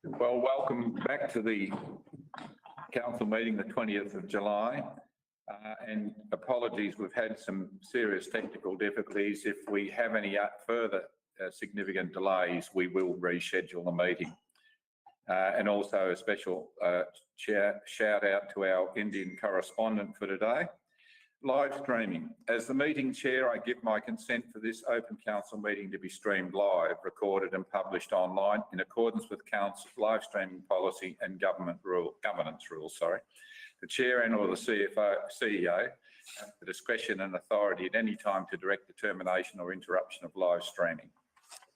Well, welcome back to the council meeting, the 20th of July. And apologies, we've had some serious technical difficulties. If we have any further significant delays, we will reschedule the meeting. And also a special shout out to our Indian correspondent for today. Live streaming. As the meeting chair, I give my consent for this open council meeting to be streamed live, recorded and published online in accordance with council's live streaming policy and governance rules. The chair and or the CEO have the discretion and authority at any time to direct the termination or interruption of live streaming.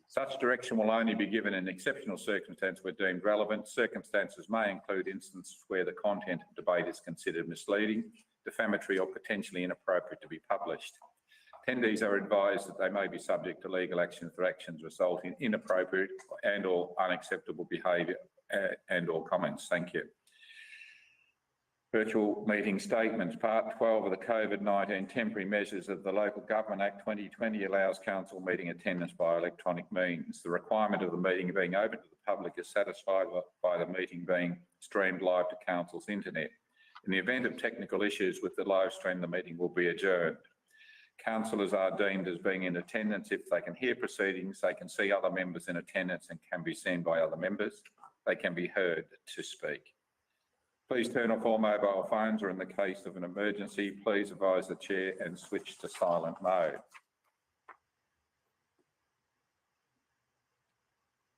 Such direction will only be given in exceptional circumstances where deemed relevant. Circumstances may include instances where the content of debate is considered misleading, defamatory or potentially inappropriate to be published. Attendees are advised that they may be subject to legal action for actions resulting in inappropriate and or unacceptable behaviour and or comments. Thank you. Virtual meeting statements. Part 12 of the COVID-19 temporary measures of the Local Government Act 2020 allows council meeting attendance by electronic means. The requirement of the meeting being open to the public is satisfied by the meeting being streamed live to council's internet. In the event of technical issues with the live stream, the meeting will be adjourned. Councillors are deemed as being in attendance if they can hear proceedings, they can see other members in attendance and can be seen by other members. They can be heard to speak. Please turn off all mobile phones, or in the case of an emergency, please advise the chair and switch to silent mode.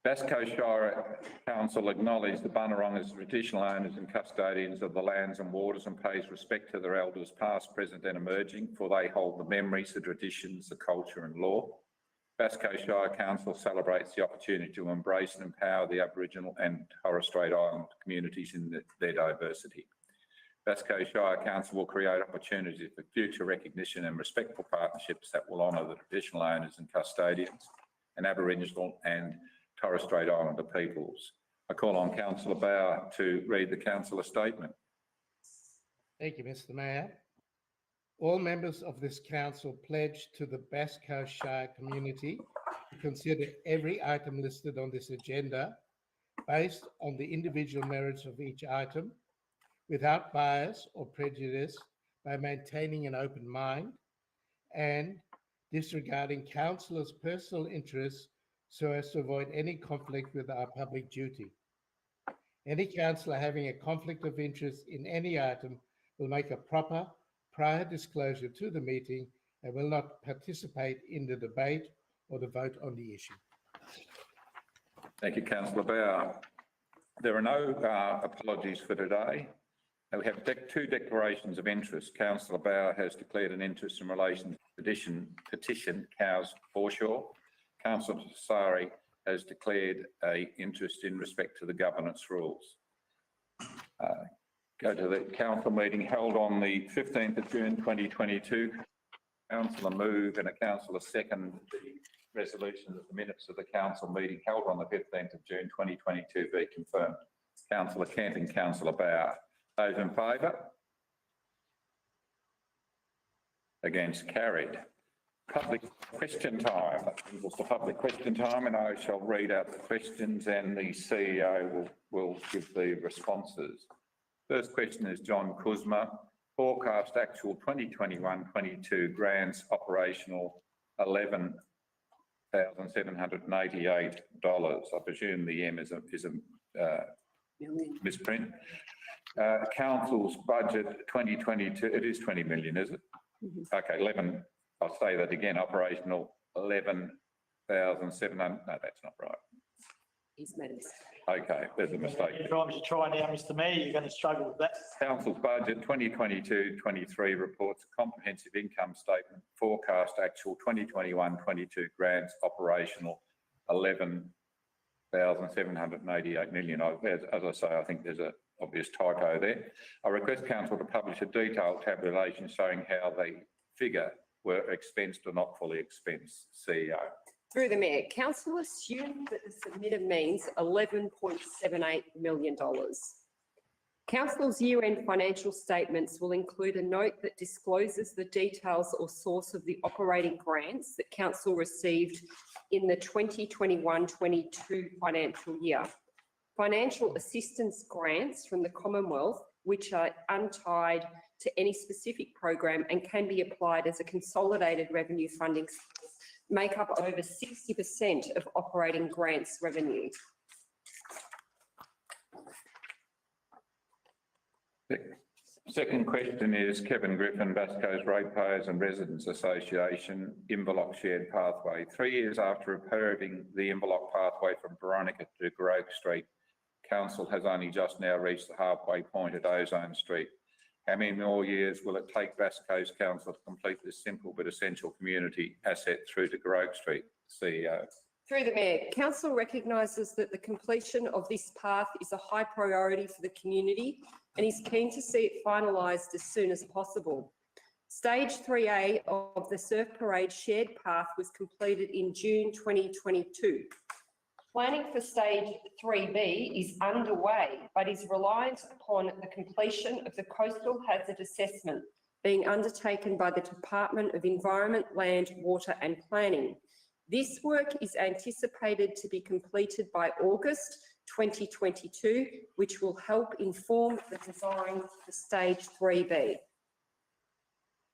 Basco Shire Council acknowledge the Bunurong as traditional owners and custodians of the lands and waters and pays respect to their elders past, present and emerging, for they hold the memories, the traditions, the culture and law. Basco Shire Council celebrates the opportunity to embrace and empower the Aboriginal and Torres Strait Island communities in their diversity. Basco Shire Council will create opportunities for future recognition and respectful partnerships that will honour the traditional owners and custodians and Aboriginal and Torres Strait Islander peoples. I call on Councillor Bauer to read the councillor statement. Thank you, Mr. Mayor. All members of this council pledge to the Basco Shire community to consider every item listed on this agenda based on the individual merits of each item, without bias or prejudice, by maintaining an open mind and disregarding councillors' personal interests so as to avoid any conflict with our public duty. Any councillor having a conflict of interest in any item will make a proper prior disclosure to the meeting and will not participate in the debate or the vote on the issue. Thank you, Councillor Bauer. There are no apologies for today. We have two declarations of interest. Councillor Bauer has declared an interest in relation to the petition Cows Foreshore. Councillor Sari has declared an interest in respect to the governance rules. Go to the council meeting held on the 15th of June 2022. Councillor move and a councillor second the resolution of the minutes of the council meeting held on the 15th of June 2022 be confirmed. Councillor Kent and Councillor Bauer. Those in favour? Against? Carried. Public question time. That equals the public question time, and I shall read out the questions and the CEO will give the responses. First question is John Kuzma. Forecast actual 2021-22 grants operational $11,788. I presume the M is a misprint. Council's budget 2022, it is 20 million, is it? Mm-hmm. Okay, 11. I'll say that again, operational 11,700, no, that's not right. He's made a mistake. Okay, there's a mistake. You're trying to try now, Mr Mayor, you're going to struggle with that. Council's budget 2022-23 reports a comprehensive income statement, forecast actual 2021-22 grants operational 11,788 million. As I say, I think there's an obvious typo there. I request Council to publish a detailed tabulation showing how the figure were expensed or not fully expensed. CEO. Through the Mayor, Council assumed that the submitted means $11.78 million. Council's year-end financial statements will include a note that discloses the details or source of the operating grants that Council received in the 2021-22 financial year. financial assistance grants from the Commonwealth, which are untied to any specific program and can be applied as a consolidated revenue funding source, make up over 60% of operating grants revenue. Second question is Kevin Griffin, Basco's Ratepayers and Residents Association, Inverloch Shared Pathway. 3 years after approving the Inverloch pathway from Veronica to Grove Street, Council has only just now reached the halfway point at Ozone Street. How many more years will it take Basco's Council to complete this simple but essential community asset through to Grove Street? CEO. Through the Mayor, Council recognises that the completion of this path is a high priority for the community and is keen to see it finalised as soon as possible. Stage 3A of the Surf Parade shared path was completed in June 2022. Planning for Stage 3B is underway, but is reliant upon the completion of the Coastal Hazard Assessment being undertaken by the Department of Environment, Land, Water and Planning. This work is anticipated to be completed by August 2022, which will help inform the design for Stage 3B.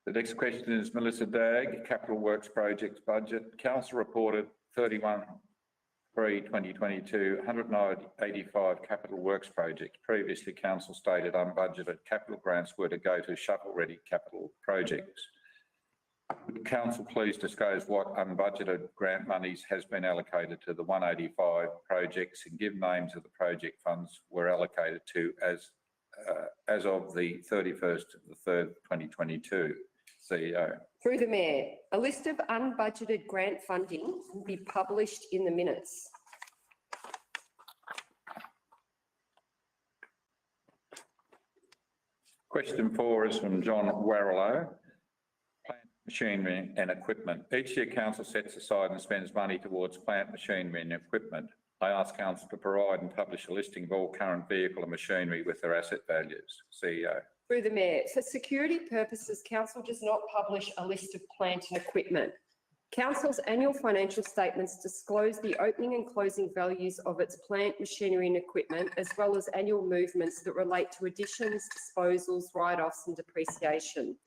The next question is Melissa Dagg, Capital Works Projects Budget. Council reported 31/3/2022, 185 capital works projects. Previously, Council stated unbudgeted capital grants were to go to shovel-ready capital projects. Would Council please disclose what unbudgeted grant monies has been allocated to the 185 projects and give names of the project funds were allocated to as of the 31/3/2022? CEO. Through the Mayor, a list of unbudgeted grant funding will be published in the minutes. Question 4 is from John Warrillow. Plant, machinery and equipment. Each year Council sets aside and spends money towards plant, machinery and equipment. I ask Council to provide and publish a listing of all current vehicle and machinery with their asset values. CEO. Through the Mayor, for security purposes, Council does not publish a list of plant and equipment. Council's annual financial statements disclose the opening and closing values of its plant, machinery and equipment, as well as annual movements that relate to additions, disposals, write-offs and depreciation.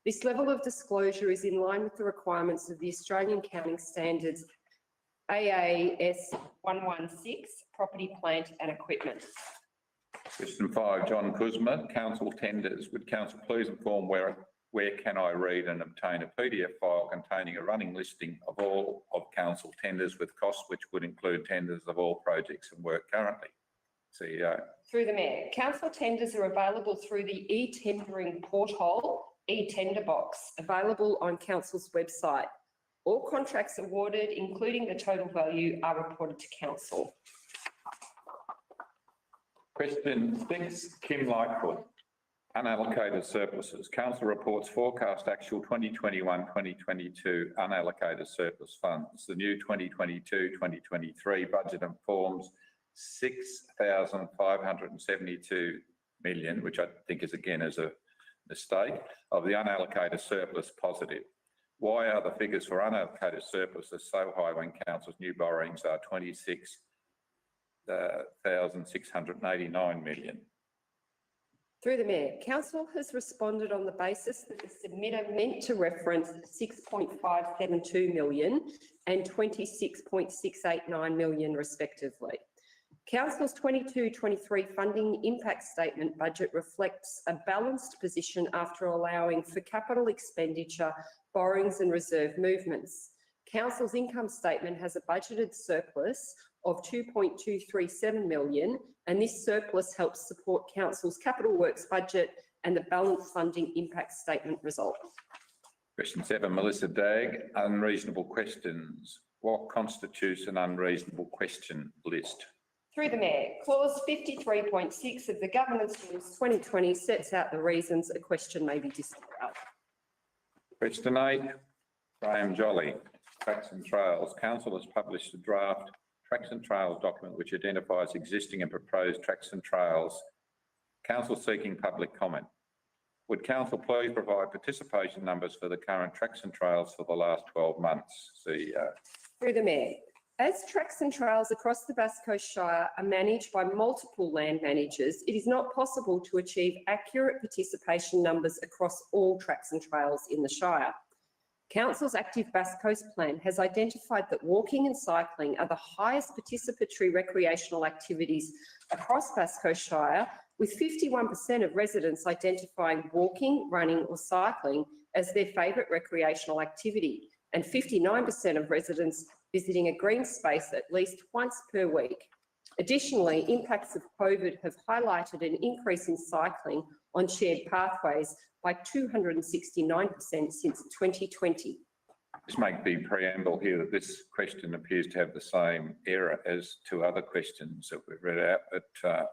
This level of disclosure is in line with the requirements of the Australian Accounting Standards AAS 116, Property, Plant and Equipment. Question 5, John Kuzma, Council tenders. Would Council please inform where can I read and obtain a PDF file containing a running listing of all of Council tenders with costs which would include tenders of all projects and work currently? CEO. Through the Mayor, Council tenders are available through the e-tendering portal, e-tender box, available on Council's website. All contracts awarded, including the total value, are reported to Council. Question 6, Kim Lightfoot. Unallocated surpluses. Council reports forecast actual 2021-2022 unallocated surplus funds. The new 2022-2023 budget informs 6,572 million, which I think is again as a mistake, of the unallocated surplus positive. Why are the figures for unallocated surpluses so high when Council's new borrowings are 26,689 million? Through the Mayor, Council has responded on the basis that the submitter meant to reference 6.572 million and 26.689 million respectively. Council's 22-23 funding impact statement budget reflects a balanced position after allowing for capital expenditure, borrowings and reserve movements. Council's income statement has a budgeted surplus of 2.237 million, and this surplus helps support Council's capital works budget and the balanced funding impact statement result. Question 7, Melissa Dagg. Unreasonable questions. What constitutes an unreasonable question list? Through the Mayor, clause 53.6 of the Governance Rules 2020 sets out the reasons a question may be disallowed. Question 8, Graham Jolly. Tracks and Trails. Council has published a draft Tracks and Trails document which identifies existing and proposed tracks and trails. Council seeking public comment. Would Council please provide participation numbers for the current tracks and trails for the last 12 months? CEO. Through the Mayor, As tracks and trails across the Bass Coast Shire are managed by multiple land managers, it is not possible to achieve accurate participation numbers across all tracks and trails in the Shire. Council's active Bass Coast plan has identified that walking and cycling are the highest participatory recreational activities across Bass Coast Shire, with 51% of residents identifying walking, running or cycling as their favourite recreational activity, and 59% of residents visiting a green space at least once per week. Additionally, impacts of COVID have highlighted an increase in cycling on shared pathways by 269% since 2020. Just make the preamble here that this question appears to have the same error as two other questions that we've read out, but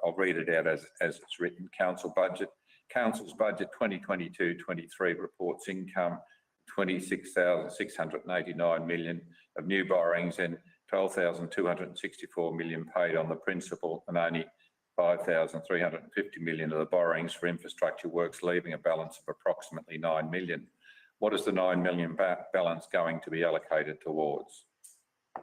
I'll read it out as it's written. Council's budget 2022-23 reports income 26,689 million of new borrowings and 12,264 million paid on the principal, and only 5,350 million of the borrowings for infrastructure works, leaving a balance of approximately 9 million. What is the 9 million balance going to be allocated towards?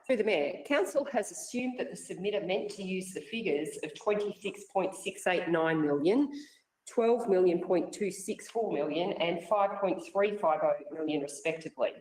Through the Mayor, Council has assumed that the submitter meant to use the figures of 26.689 million, 12.264 million and 5.350 million respectively.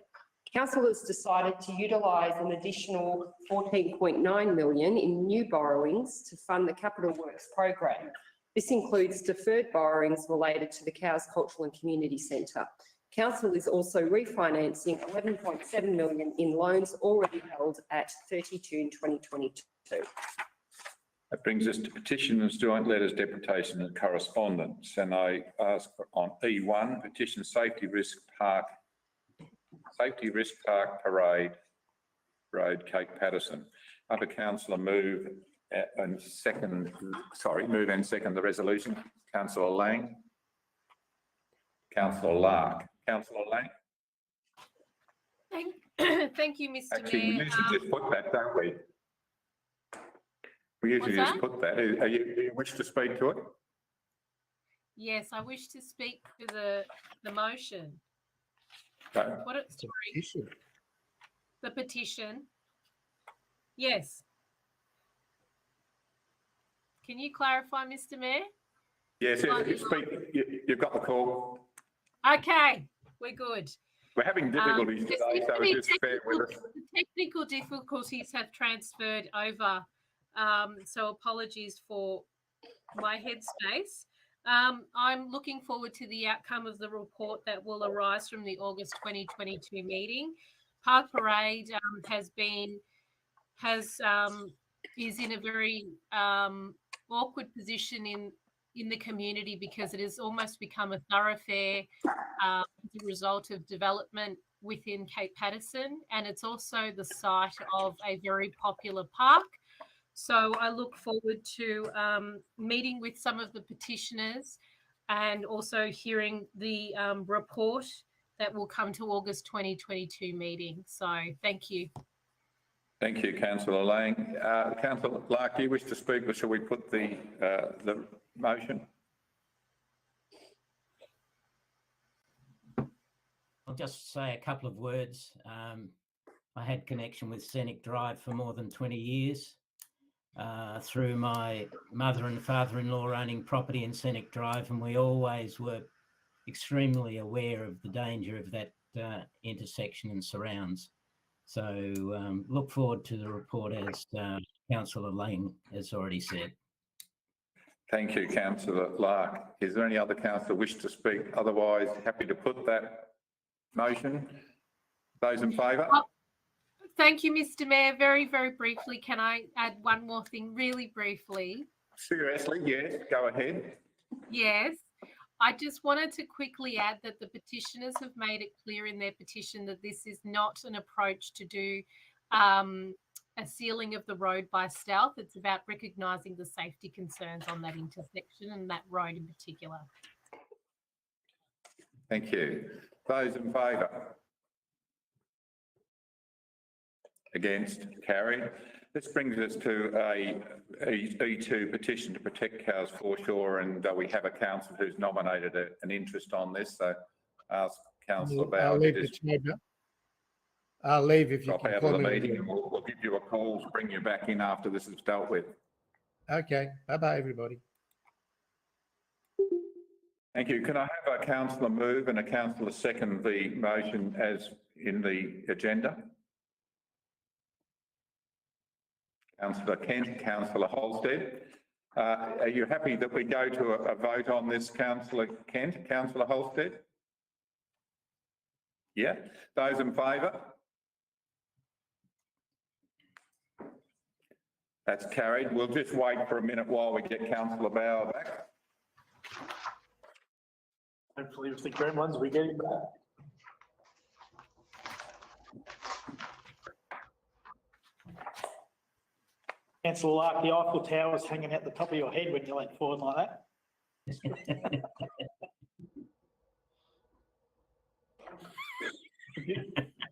Council has decided to utilise an additional 14.9 million in new borrowings to fund the Capital Works program. This includes deferred borrowings related to the Cows Cultural and Community Centre. Council is also refinancing 11.7 million in loans already held at 30 June 2022. That brings us to petitions, joint letters, deputation and correspondence. And I ask on E1, petition Safety Risk Park Parade Road, Cape Paterson. Other councillor move and second the resolution. Councillor Lang. Councillor Lark. Councillor Lang. Thank you, Mr. Actually, Mayor. we usually just put that, don't we? We usually What's just put that. Do you wish to speak to it? Yes, I wish to speak to the motion. No. Petition. The petition. Yes. Can you clarify, Mr. Mayor? Yes, yes, speak. You've got the call. Okay, we're good. We're having difficulties There today, seems so to be just bear with us. technical difficulties have transferred over, so apologies for my headspace. I'm looking forward to the outcome of the report that will arise from the August 2022 meeting. Park Parade is in a very awkward position in the community because it has almost become a thoroughfare as a result of development within Cape Paterson, and it's also the site of a very popular park. So I look forward to meeting with some of the petitioners and also hearing the report that will come to August 2022 meeting. So thank you. Thank you, Councillor Lang. Councillor Lark, do you wish to speak, or shall we put the motion? I'll just say a couple of words. I had connection with Scenic Drive for more than 20 years through my mother and father-in-law owning property in Scenic Drive, and we always were extremely aware of the danger of that intersection and surrounds. So look forward to the report, as Councillor Lang has already said. Thank you, Councillor Lark. Is there any other councillor wish to speak? Otherwise, happy to put that motion. Those in favour? Thank you, Mr. Mayor. Very, very briefly, can I add one more thing really briefly? Seriously, yes, go ahead. Yes. I just wanted to quickly add that the petitioners have made it clear in their petition that this is not an approach to do a sealing of the road by stealth. It's about recognising the safety concerns on that intersection and that road in particular. Thank you. Those in favour? Against? Carried. This brings us to a E2 petition to protect cows foreshore, and we have a councillor who's nominated an interest on this. So ask Councillor I'll Bauer. leave the chamber. I'll leave if you drop can out call of the me. meeting and we'll give you a call to bring you back in after this is dealt with. Okay, bye-bye, everybody. Thank you. Can I have a councillor move and a councillor second the motion as in the agenda? Councillor Kent, councillor Holstead. Are you happy that we go to a vote on this, councillor Kent, councillor Holstead? Yeah. Those in favour? That's carried. We'll just wait for a minute while we get councillor Bauer back. Hopefully with the gremlins, we get him back. Councillor Lark, the Eiffel Tower's hanging out the top of your head when you lean forward like that.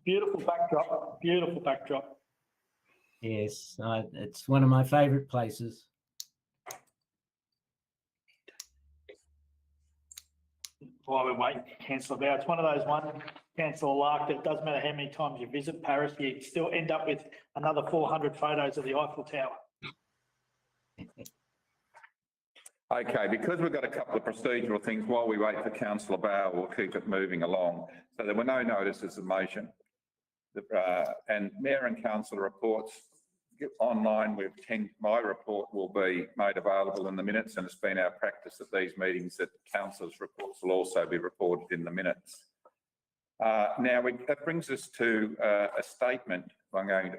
Beautiful backdrop, beautiful backdrop. Yes, it's one of my favourite places. While we're waiting, Councillor Bauer, it's one of those ones, Councillor Lark, that it doesn't matter how many times you visit Paris, you still end up with another 400 photos of the Eiffel Tower. Okay, because we've got a couple of procedural things, while we wait for councillor Bauer, we'll keep it moving along. So there were no notices of motion. And Mayor and councillor reports online, my report will be made available in the minutes, and it's been our practice at these meetings that councillors' reports will also be reported in the minutes. Now, that brings us to a statement. I'm going to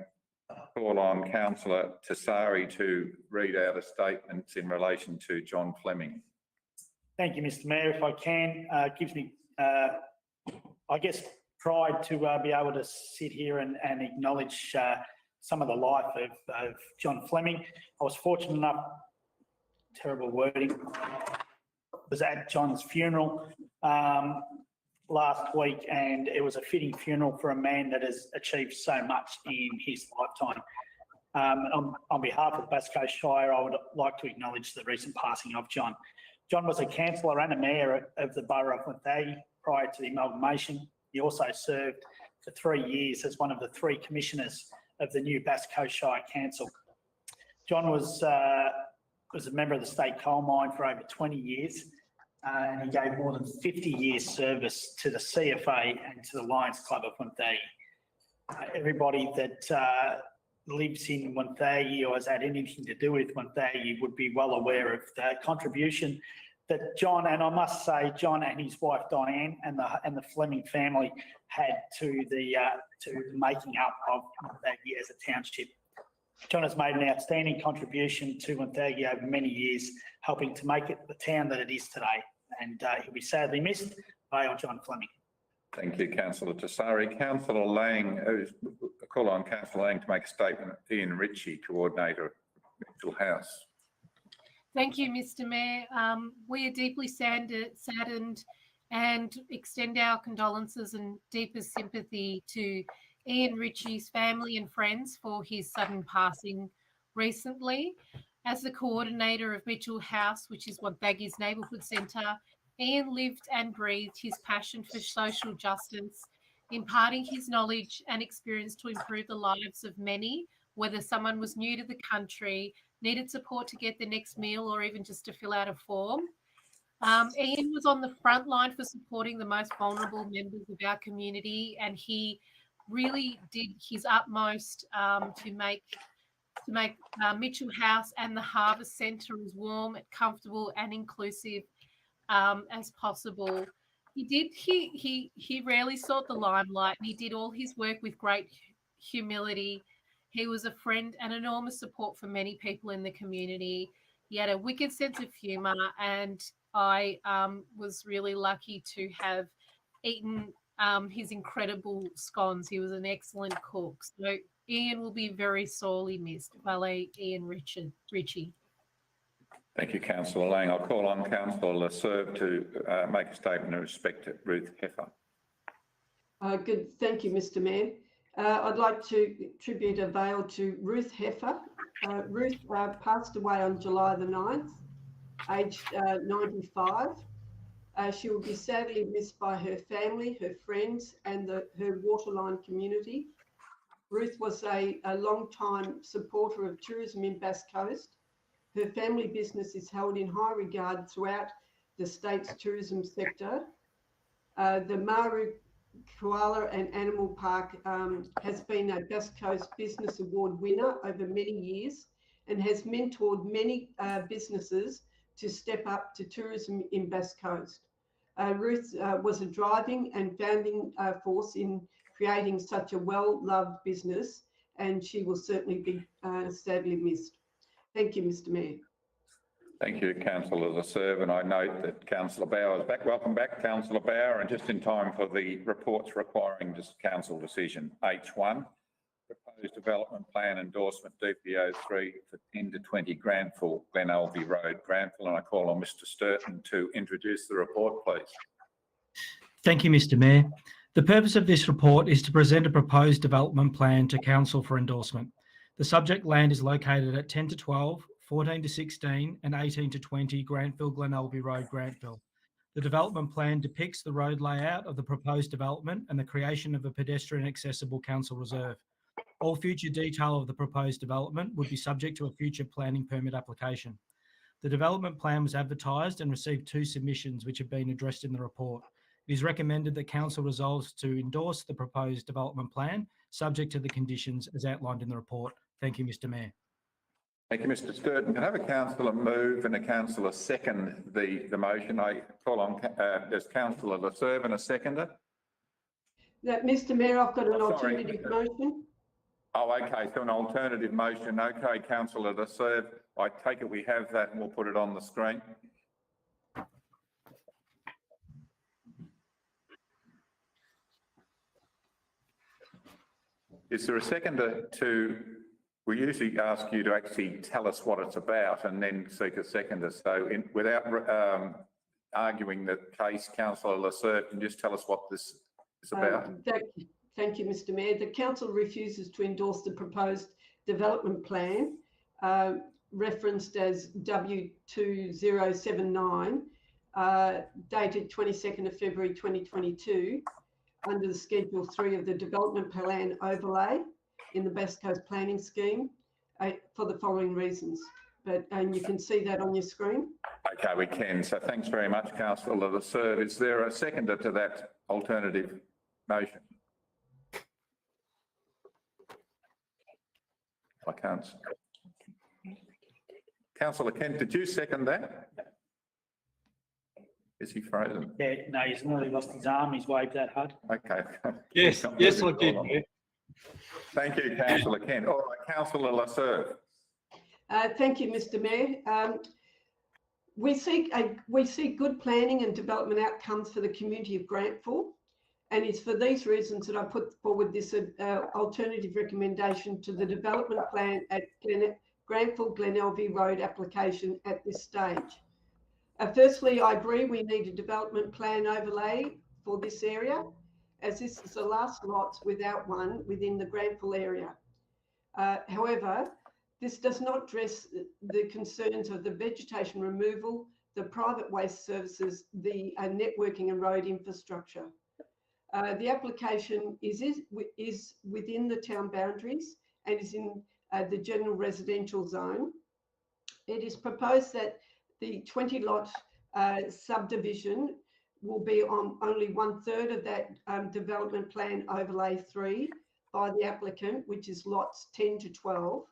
call on councillor Tessari to read out a statement in relation to John Fleming. Thank you, Mr. Mayor. If I can, it gives me, I guess, pride to be able to sit here and acknowledge some of the life of John Fleming. I was fortunate enough, terrible wording, was at John's funeral last week, and it was a fitting funeral for a man that has achieved so much in his lifetime. On behalf of Bass Coast Shire, I would like to acknowledge the recent passing of John. John was a councillor and a mayor of the borough of Wonthaggi prior to the amalgamation. He also served for 3 years as one of the 3 commissioners of the new Bass Coast Shire Council. John was a member of the State Coal Mine for over 20 years, and he gave more than 50 years service to the CFA and to the Lions Club of Wonthaggi. Everybody that lives in Wonthaggi or has had anything to do with Wonthaggi would be well aware of the contribution that John, and I must say John and his wife Diane and the Fleming family had to the making up of Wonthaggi as a township. John has made an outstanding contribution to Wonthaggi over many years, helping to make it the town that it is today, and he'll be sadly missed by John Fleming. Thank you, councillor Tessari. Councillor Lang, I call on councillor Lang to make a statement. Iain Ritchie, coordinator of Mitchell House. Thank you, Mr. Mayor. We are deeply saddened and extend our condolences and deepest sympathy to Iain Ritchie's family and friends for his sudden passing recently. As the coordinator of Mitchell House, which is Wonthaggi's neighbourhood centre, Iain lived and breathed his passion for social justice, imparting his knowledge and experience to improve the lives of many, whether someone was new to the country, needed support to get the next meal, or even just to fill out a form. Iain was on the front line for supporting the most vulnerable members of our community, and he really did his utmost to make Mitchell House and the Harvest Centre as warm, comfortable and inclusive as possible. He rarely sought the limelight, and he did all his work with great humility. He was a friend and enormous support for many people in the community. He had a wicked sense of humour, and I was really lucky to have eaten his incredible scones. He was an excellent cook. So Iain will be very sorely missed. Valet Iain Ritchie. Thank you, councillor Lang. I'll call on councillor Serve to make a statement in respect to Ruth Heffer. Good. Thank you, Mr. Mayor. I'd like to tribute a veil to Ruth Heffer. Ruth passed away on July the 9th, aged 95. She will be sadly missed by her family, her friends, and her waterline community. Ruth was a long-time supporter of tourism in Bass Coast. Her family business is held in high regard throughout the state's tourism sector. The Maru Koala and Animal Park has been a Bass Coast Business Award winner over many years and has mentored many businesses to step up to tourism in Bass Coast. Ruth was a driving and founding force in creating such a well-loved business, and she will certainly be sadly missed. Thank you, Mr. Mayor. Thank you, Councillor Lasserve, and I note that Councillor Bauer is back. Welcome back, Councillor Bauer, and just in time for the reports requiring this council decision. H1, Proposed Development Plan Endorsement DPO 3 for 10 to 20 Grantville-Glen Alvie Road, Grantville, and I call on Mr. Sturton to introduce the report, please. Thank you, Mr. Mayor. The purpose of this report is to present a proposed development plan to Council for endorsement. The subject land is located at 10 to 12, 14 to 16 and 18 to 20 Grantville-Glen Alvie Road, Grantville. The development plan depicts the road layout of the proposed development and the creation of a pedestrian accessible council reserve. All future detail of the proposed development would be subject to a future planning permit application. The development plan was advertised and received 2 submissions which have been addressed in the report. It is recommended that Council resolves to endorse the proposed development plan subject to the conditions as outlined in the report. Thank you, Mr. Mayor. Thank you, Mr. Sturton. Can I have a councillor move and a councillor second the motion? I call on, there's Councillor Lasserve and a seconder. Mr. Mayor, I've got an Sorry. alternative motion. Oh, okay, so an alternative motion. Okay, Councillor Lasserve, I take it we have that and we'll put it on the screen. Is there a seconder to, we usually ask you to actually tell us what it's about and then seek a seconder. So without arguing the case, Councillor Lasserve, can you just tell us what this is about? Thank you, Mr. Mayor. The council refuses to endorse the proposed development plan, referenced as W2079, dated 22nd of February 2022, under the Schedule 3 of the Development Plan Overlay in the Bass Coast Planning Scheme, for the following reasons. And you can see that on your screen. Okay, we can. So thanks very much, Councillor Lasserve. Is there a seconder to that alternative motion? I can't. Councillor Kent, did you second that? Is he frozen? Yeah, no, he's nearly lost his arm. He's waved that hard. Okay. Yes, I did. Mayor. Thank you, Councillor Kent. All right, Councillor Lasserve. Thank you, Mr. Mayor. We seek good planning and development outcomes for the community of Grantville, and it's for these reasons that I put forward this alternative recommendation to the development plan at Grantville-Glen Alvie Road application at this stage. Firstly, I agree we need a development plan overlay for this area, as this is the last lots without one within the Grantville area. However, this does not address the concerns of the vegetation removal, the private waste services, the networking and road infrastructure. The application is within the town boundaries and is in the general residential zone. It is proposed that the 20-lot subdivision will be on only 1/3 of that development plan overlay 3 by the applicant, which is lots 10 to 12.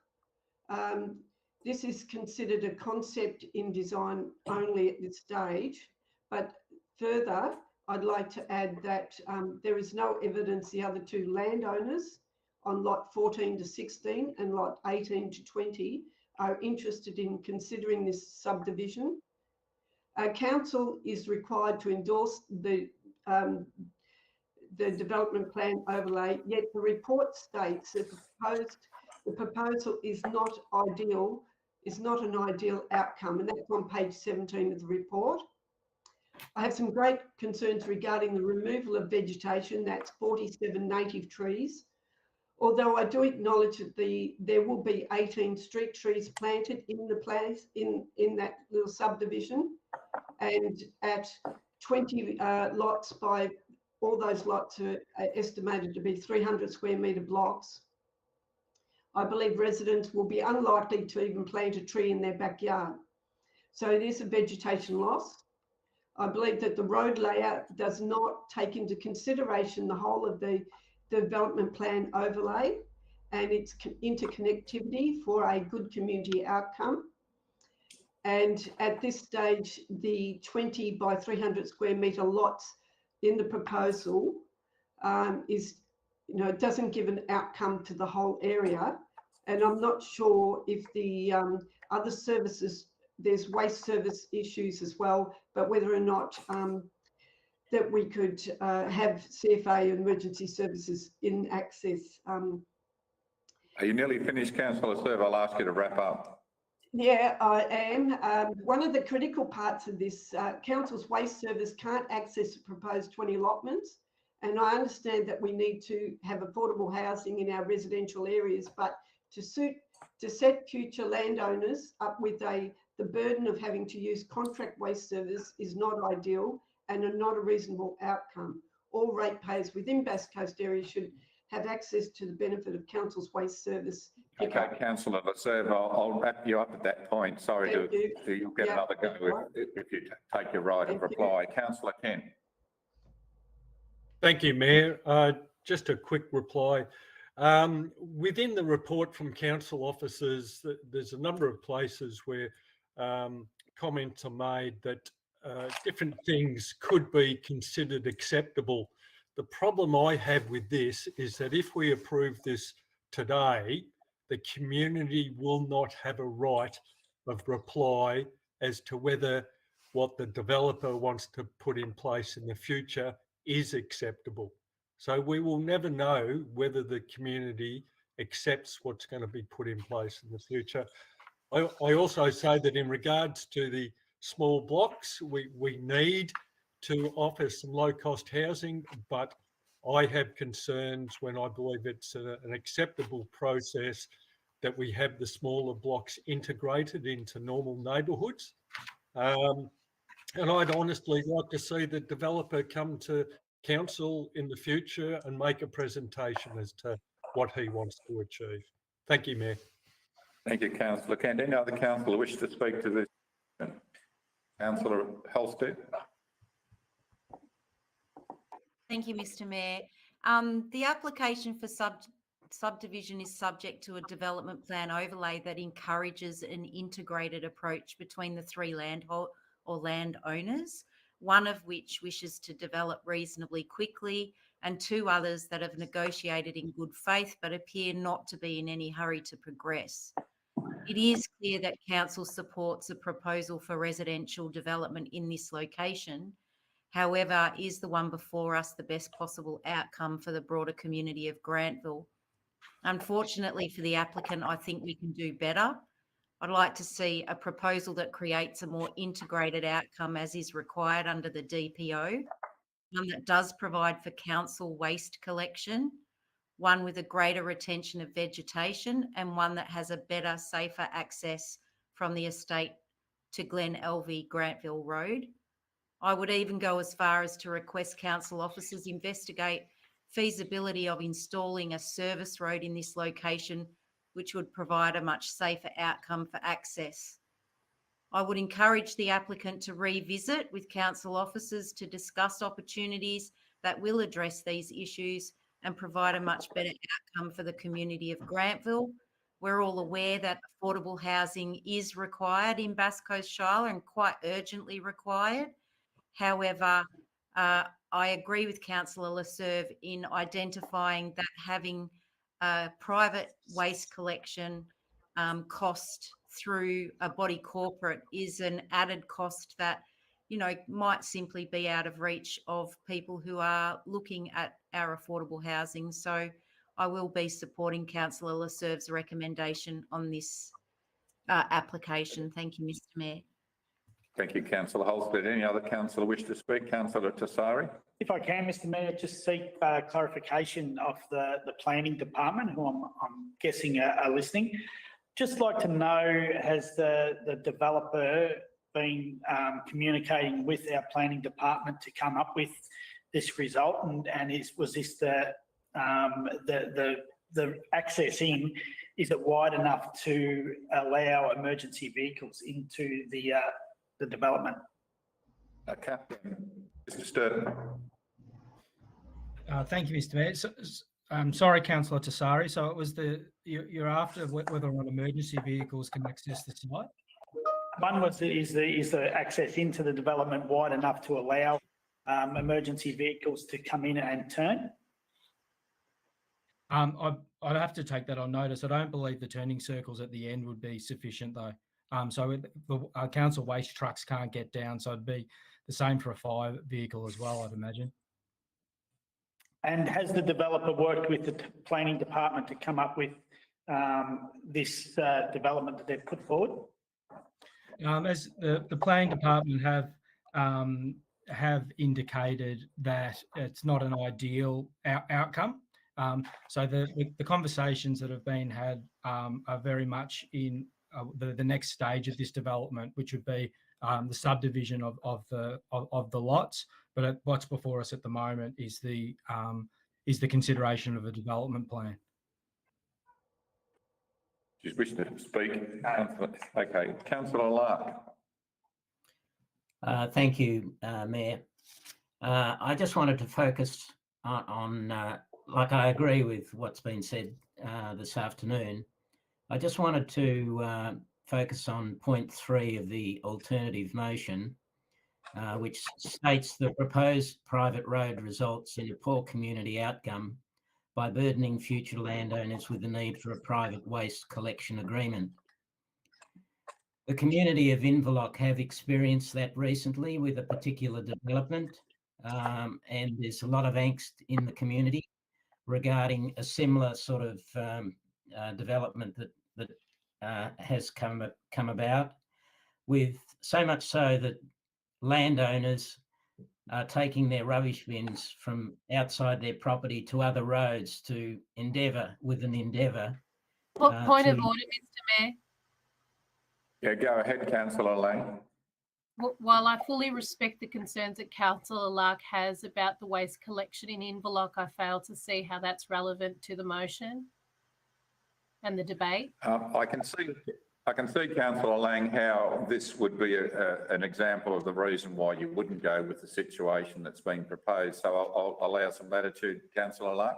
This is considered a concept in design only at this stage, but further, I'd like to add that there is no evidence the other 2 landowners on lot 14 to 16 and lot 18 to 20 are interested in considering this subdivision. Council is required to endorse the development plan overlay, yet the report states that the proposal is not ideal, is not an ideal outcome, and that's on page 17 of the report. I have some great concerns regarding the removal of vegetation, that's 47 native trees. Although I do acknowledge that there will be 18 street trees planted in the place in that little subdivision, and at 20 lots by all those lots are estimated to be 300 square metre blocks. I believe residents will be unlikely to even plant a tree in their backyard. So it is a vegetation loss. I believe that the road layout does not take into consideration the whole of the development plan overlay and its interconnectivity for a good community outcome. And at this stage, the 20 by 300 square metre lots in the proposal doesn't give an outcome to the whole area. And I'm not sure if the other services, there's waste service issues as well, but whether or not that we could have CFA emergency services in access. Are you nearly finished, Councillor Serve? I'll ask you to wrap up. Yeah, I am. One of the critical parts of this, council's waste service can't access the proposed 20 allotments. And I understand that we need to have affordable housing in our residential areas, but to set future landowners up with the burden of having to use contract waste service is not ideal and not a reasonable outcome. All ratepayers within Bass Coast area should have access to the benefit of council's waste service. Okay, Councillor Serve, I'll wrap you up at that point. Sorry you'll get another go if you take your right of reply. Councillor Kent. Thank you, Mayor. Just a quick reply. Within the report from council officers, there's a number of places where comments are made that different things could be considered acceptable. The problem I have with this is that if we approve this today, the community will not have a right of reply as to whether what the developer wants to put in place in the future is acceptable. So we will never know whether the community accepts what's going to be put in place in the future. I also say that in regards to the small blocks, we need to offer some low-cost housing, but I have concerns when I believe it's an acceptable process that we have the smaller blocks integrated into normal neighbourhoods. And I'd honestly like to see the developer come to council in the future and make a presentation as to what he wants to achieve. Thank you, Mayor. Thank you, Councillor Kent. Any other councillor wish to speak to this? Councillor Halstead. Thank you, Mr. Mayor. The application for subdivision is subject to a development plan overlay that encourages an integrated approach between the three landowners, one of which wishes to develop reasonably quickly and two others that have negotiated in good faith but appear not to be in any hurry to progress. It is clear that council supports a proposal for residential development in this location. However, is the one before us the best possible outcome for the broader community of Grantville? Unfortunately for the applicant, I think we can do better. I'd like to see a proposal that creates a more integrated outcome as is required under the DPO, one that does provide for council waste collection, one with a greater retention of vegetation, and one that has a better, safer access from the estate to Glen Alvie Grantville Road. I would even go as far as to request council officers investigate feasibility of installing a service road in this location, which would provide a much safer outcome for access. I would encourage the applicant to revisit with council officers to discuss opportunities that will address these issues and provide a much better outcome for the community of Grantville. We're all aware that affordable housing is required in Bass Coast Shire and quite urgently required. However, I agree with Councillor Leserve in identifying that having private waste collection cost through a body corporate is an added cost that, you know, might simply be out of reach of people who are looking at our affordable housing. So I will be supporting Councillor Leserve's recommendation on this application. Thank you, Mr. Mayor. Thank you, Councillor Halstead. Any other councillor wish to speak? Councillor Tassari. If I can, Mr. Mayor, just seek clarification of the planning department, who I'm guessing are listening. Just like to know, has the developer been communicating with our planning department to come up with this result, and was this the access in? Is it wide enough to allow emergency vehicles into the development? Captain, Mr. Sturton. Thank you, Mr. Mayor. I'm sorry, Councillor Tassari. So it was you're after whether or not emergency vehicles can access the site? One was is the access into the development wide enough to allow emergency vehicles to come in and turn? I'd have to take that on notice. I don't believe the turning circles at the end would be sufficient, though. So the council waste trucks can't get down, so it'd be the same for a fire vehicle as well, I'd imagine. And has the developer worked with the planning department to come up with this development that they've put forward? As the planning department have indicated that it's not an ideal outcome. So the conversations that have been had are very much in the next stage of this development, which would be the subdivision of the lots. But what's before us at the moment is the consideration of a development plan. Do you wish to speak? Okay, Councillor Lark. Thank you, Mayor. I just wanted to focus on like I agree with what's been said this afternoon. I just wanted to focus on point 3 of the alternative motion, which states the proposed private road results in a poor community outcome by burdening future landowners with the need for a private waste collection agreement. The community of Inverloch have experienced that recently with a particular development, and there's a lot of angst in the community regarding a similar sort of development that has come about, with so much so that landowners are taking their rubbish bins from outside their property to other roads to endeavour. Point of order, Mr. Mayor. Yeah, go ahead, Councillor Lang. While I fully respect the concerns that Councillor Lark has about the waste collection in Inverloch, I fail to see how that's relevant to the motion and the debate. I can see, Councillor Lang, how this would be an example of the reason why you wouldn't go with the situation that's been proposed. So I'll allow some latitude, Councillor Lark.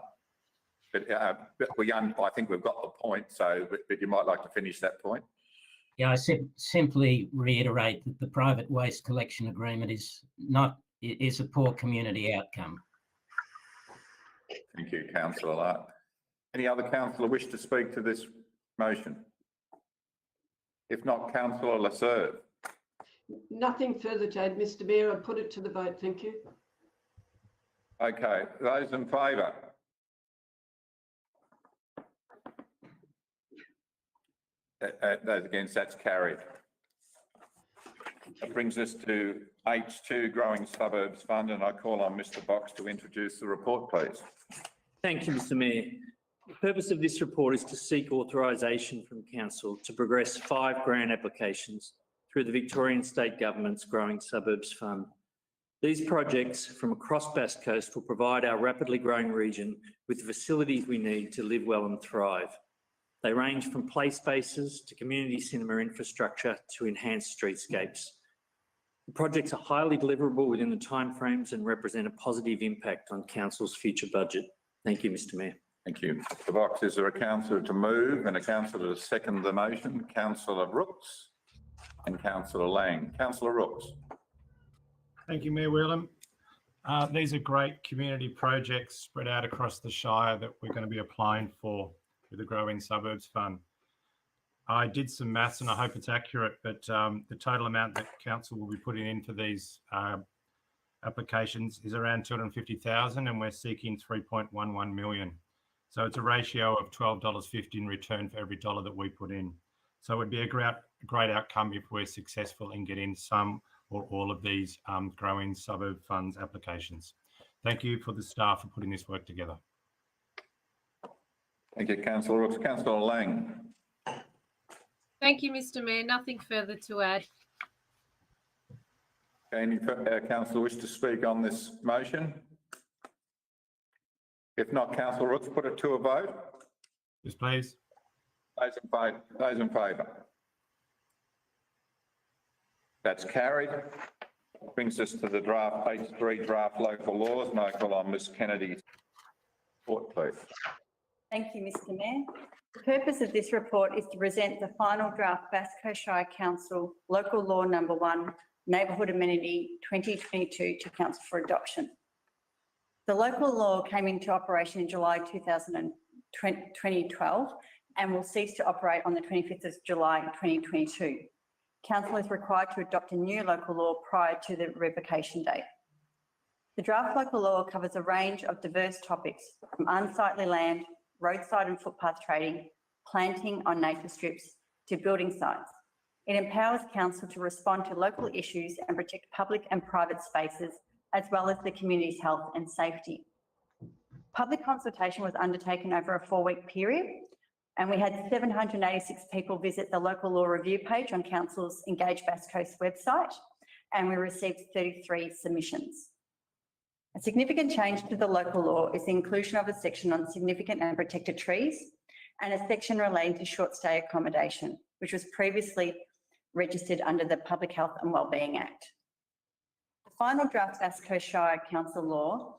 But I think we've got the point. So, but you might like to finish that point. Yeah, I simply reiterate that the private waste collection agreement is a poor community outcome. Thank you, Councillor Lark. Any other councillor wish to speak to this motion? If not, Councillor Lasserve. Nothing further to add, Mr. Mayor. I put it to the vote. Thank you. Okay, those in favour? Those against, that's carried. That brings us to H2 Growing Suburbs Fund, and I call on Mr. Box to introduce the report, please. Thank you, Mr. Mayor. The purpose of this report is to seek authorisation from Council to progress 5 grant applications through the Victorian State Government's Growing Suburbs Fund. These projects from across Bass Coast will provide our rapidly growing region with the facilities we need to live well and thrive. They range from play spaces to community cinema infrastructure to enhanced streetscapes. The projects are highly deliverable within the timeframes and represent a positive impact on Council's future budget. Thank you, Mr. Mayor. Thank you. Mr. Box, is there a councillor to move and a councillor to second the motion? Councillor Rooks and Councillor Lang. Councillor Rooks. Thank you, Mayor Whelan. These are great community projects spread out across the Shire that we're going to be applying for with the Growing Suburbs Fund. I did some maths and I hope it's accurate, but the total amount that Council will be putting in for these applications is around 250,000 and we're seeking 3.11 million. So it's a ratio of $12.50 in return for every dollar that we put in. So it would be a great outcome if we're successful in getting some or all of these Growing Suburb Funds applications. Thank you for the staff for putting this work together. Thank you, Councillor Rooks. Councillor Lang. Thank you, Mr. Mayor. Nothing further to add. Any councillor wish to speak on this motion? If not, councillor Rooks, put it to a vote. Yes, please. Those in favour? That's carried. Brings us to the draft H3 Draft Local Laws, and I call on Ms Kennedy's report, please. Thank you, Mr Mayor. The purpose of this report is to present the final draft Bass Coast Shire Council Local Law Number 1 Neighbourhood Amenity 2022 to Council for adoption. The local law came into operation in July 2012 and will cease to operate on the 25th of July 2022. Council is required to adopt a new local law prior to the revocation date. The draft local law covers a range of diverse topics from unsightly land, roadside and footpath trading, planting on nature strips to building sites. It empowers council to respond to local issues and protect public and private spaces, as well as the community's health and safety. Public consultation was undertaken over a 4-week period, and we had 786 people visit the local law review page on Council's Engage Bass Coast website, and we received 33 submissions. A significant change to the local law is the inclusion of a section on significant and protected trees and a section relating to short stay accommodation, which was previously registered under the Public Health and Wellbeing Act. The final draft Bass Coast Shire Council law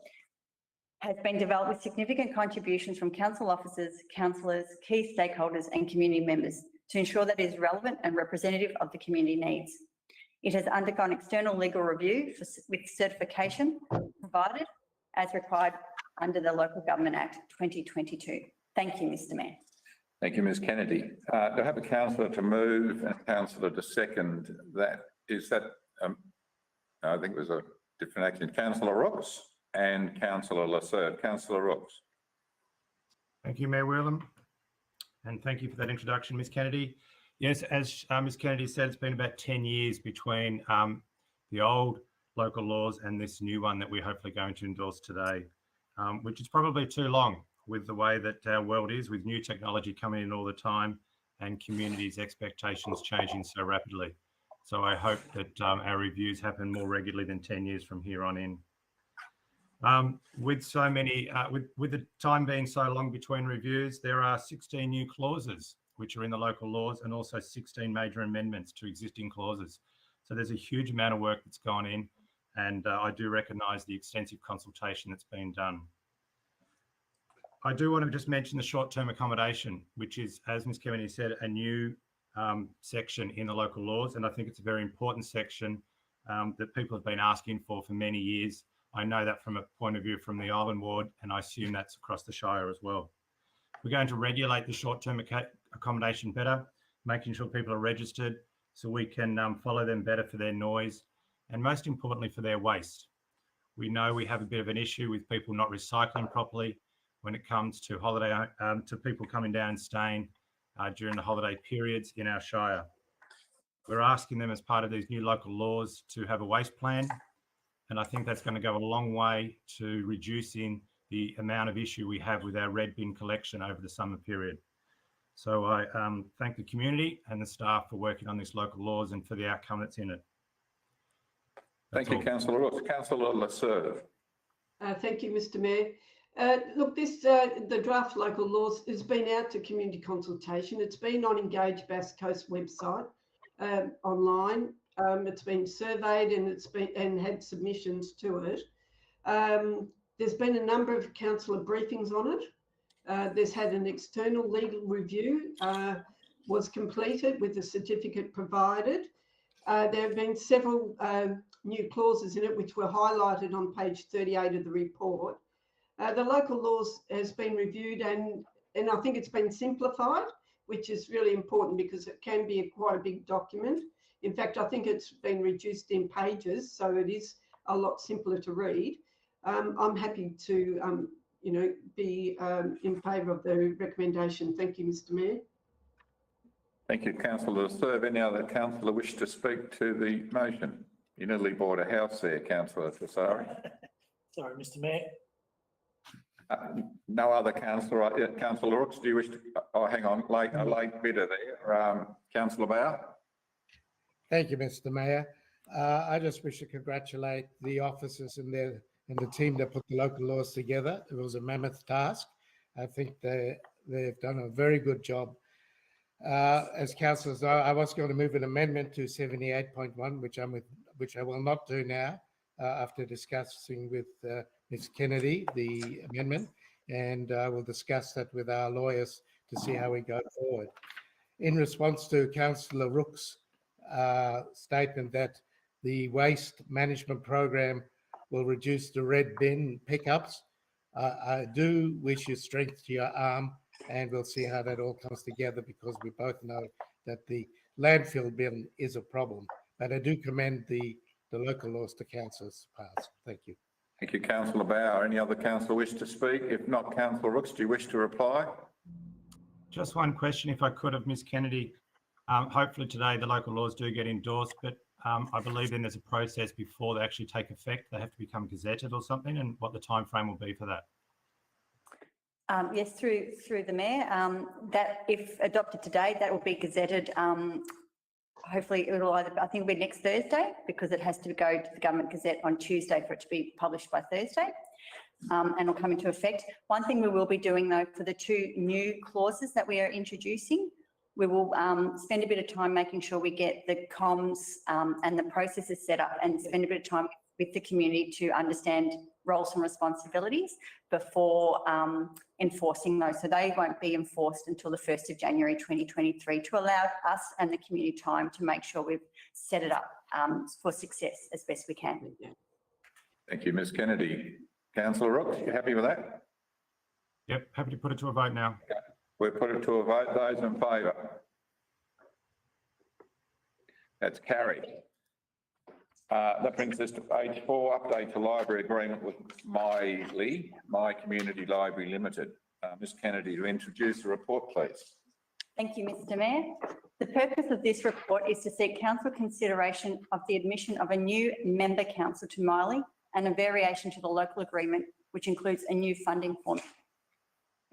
has been developed with significant contributions from council officers, councillors, key stakeholders and community members to ensure that it is relevant and representative of the community needs. It has undergone external legal review with certification provided as required under the Local Government Act 2022. Thank you, Mr Mayor. Thank you, Ms Kennedy. Do I have a councillor to move and a councillor to second that? Is that, I think it was a different action. Councillor Rooks and Councillor Laserd. Councillor Rooks. Thank you, Mayor Whelan. And thank you for that introduction, Ms Kennedy. Yes, as Ms Kennedy said, it's been about 10 years between the old local laws and this new one that we're hopefully going to endorse today, which is probably too long with the way that our world is, with new technology coming in all the time and communities' expectations changing so rapidly. So I hope that our reviews happen more regularly than 10 years from here on in. With so many, with the time being so long between reviews, there are 16 new clauses which are in the local laws and also 16 major amendments to existing clauses. So there's a huge amount of work that's gone in, and I do recognise the extensive consultation that's been done. I do want to just mention the short-term accommodation, which is, as Ms Kennedy said, a new section in the local laws, and I think it's a very important section that people have been asking for many years. I know that from a point of view from the Island Ward, and I assume that's across the Shire as well. We're going to regulate the short-term accommodation better, making sure people are registered so we can follow them better for their noise and most importantly for their waste. We know we have a bit of an issue with people not recycling properly when it comes to to people coming down and staying during the holiday periods in our Shire. We're asking them as part of these new local laws to have a waste plan, and I think that's going to go a long way to reducing the amount of issue we have with our red bin collection over the summer period. So I thank the community and the staff for working on these local laws and for the outcome that's in it. Thank you, Councillor Rooks. Councillor Laserd. Thank you, Mr Mayor. Look, the draft local laws has been out to community consultation. It's been on Engage Bass Coast website online. It's been surveyed and had submissions to it. There's been a number of councillor briefings on it. There's had an external legal review was completed with a certificate provided. There have been several new clauses in it which were highlighted on page 38 of the report. The local laws has been reviewed and I think it's been simplified, which is really important because it can be quite a big document. In fact, I think it's been reduced in pages, so it is a lot simpler to read. I'm happy to, be in favour of the recommendation. Thank you, Mr Mayor. Thank you, Councillor Laserd. Any other councillor wish to speak to the motion? You nearly bought a house there, Councillor Tassari. Sorry, Mr Mayor. No other councillor. Councillor Rooks, do you wish to? Oh, hang on, a late bidder there. Councillor Bauer. Thank you, Mr Mayor. I just wish to congratulate the officers and the team that put the local laws together. It was a mammoth task. I think they've done a very good job. As councillors know, I was going to move an amendment to 78.1, which I will not do now after discussing with Ms. Kennedy the amendment, and I will discuss that with our lawyers to see how we go forward. In response to Councillor Rook's statement that the waste management program will reduce the red bin pickups, I do wish you strength to your arm, and we'll see how that all comes together, because we both know that the landfill bin is a problem. But I do commend the local laws to councillors passed. Thank you. Thank you, Councillor Bauer. Any other councillor wish to speak? If not, Councillor Rooks, do you wish to reply? Just one question, if I could, of Ms. Kennedy. Hopefully today the local laws do get endorsed, but I believe then there's a process before they actually take effect. They have to become gazetted or something, and what the time frame will be for that. Yes, through the Mayor. That, if adopted today, that will be gazetted. Hopefully it will either, I think it'll be next Thursday, because it has to go to the Government Gazette on Tuesday for it to be published by Thursday, and it'll come into effect. One thing we will be doing though, for the two new clauses that we are introducing, we will spend a bit of time making sure we get the comms and the processes set up, and spend a bit of time with the community to understand roles and responsibilities before enforcing those. So they won't be enforced until the 1st of January 2023, to allow us and the community time to make sure we've set it up for success as best we can. Thank you, Ms. Kennedy. Councillor Rooks, you happy with that? Yep, happy to put it to a vote now. We'll put it to a vote. Those in favour? That's carried. That brings us to page 4, update to library agreement with MYLI, My Community Library Limited. Ms. Kennedy, to introduce the report, please. Thank you, Mr. Mayor. The purpose of this report is to seek council consideration of the admission of a new member council to MYLI and a variation to the local agreement, which includes a new funding formula.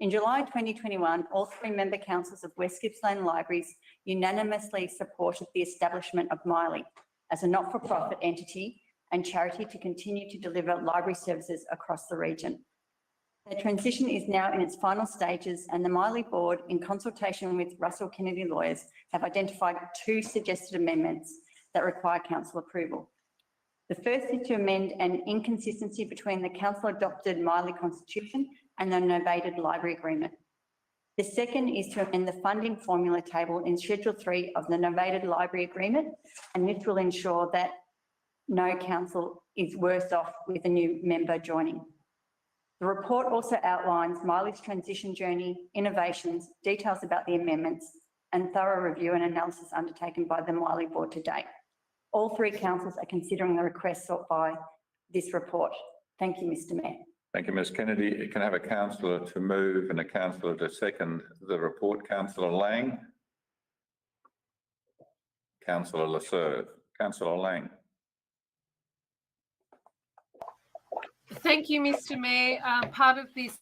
In July 2021, all 3 member councils of West Gippsland Libraries unanimously supported the establishment of MYLI as a not-for-profit entity and charity to continue to deliver library services across the region. The transition is now in its final stages, and the MYLI board, in consultation with Russell Kennedy lawyers, have identified 2 suggested amendments that require council approval. The first is to amend an inconsistency between the council-adopted MYLI constitution and the novated library agreement. The second is to amend the funding formula table in Schedule 3 of the novated library agreement, and this will ensure that no council is worse off with a new member joining. The report also outlines MYLI's transition journey, innovations, details about the amendments, and thorough review and analysis undertaken by the MYLI board to date. All 3 councils are considering the request sought by this report. Thank you, Mr. Mayor. Thank you, Ms. Kennedy. You can have a councillor to move and a councillor to second the report. Councillor Lang. Councillor Lasserve. Councillor Lang. Thank you, Mr. Mayor. Part of this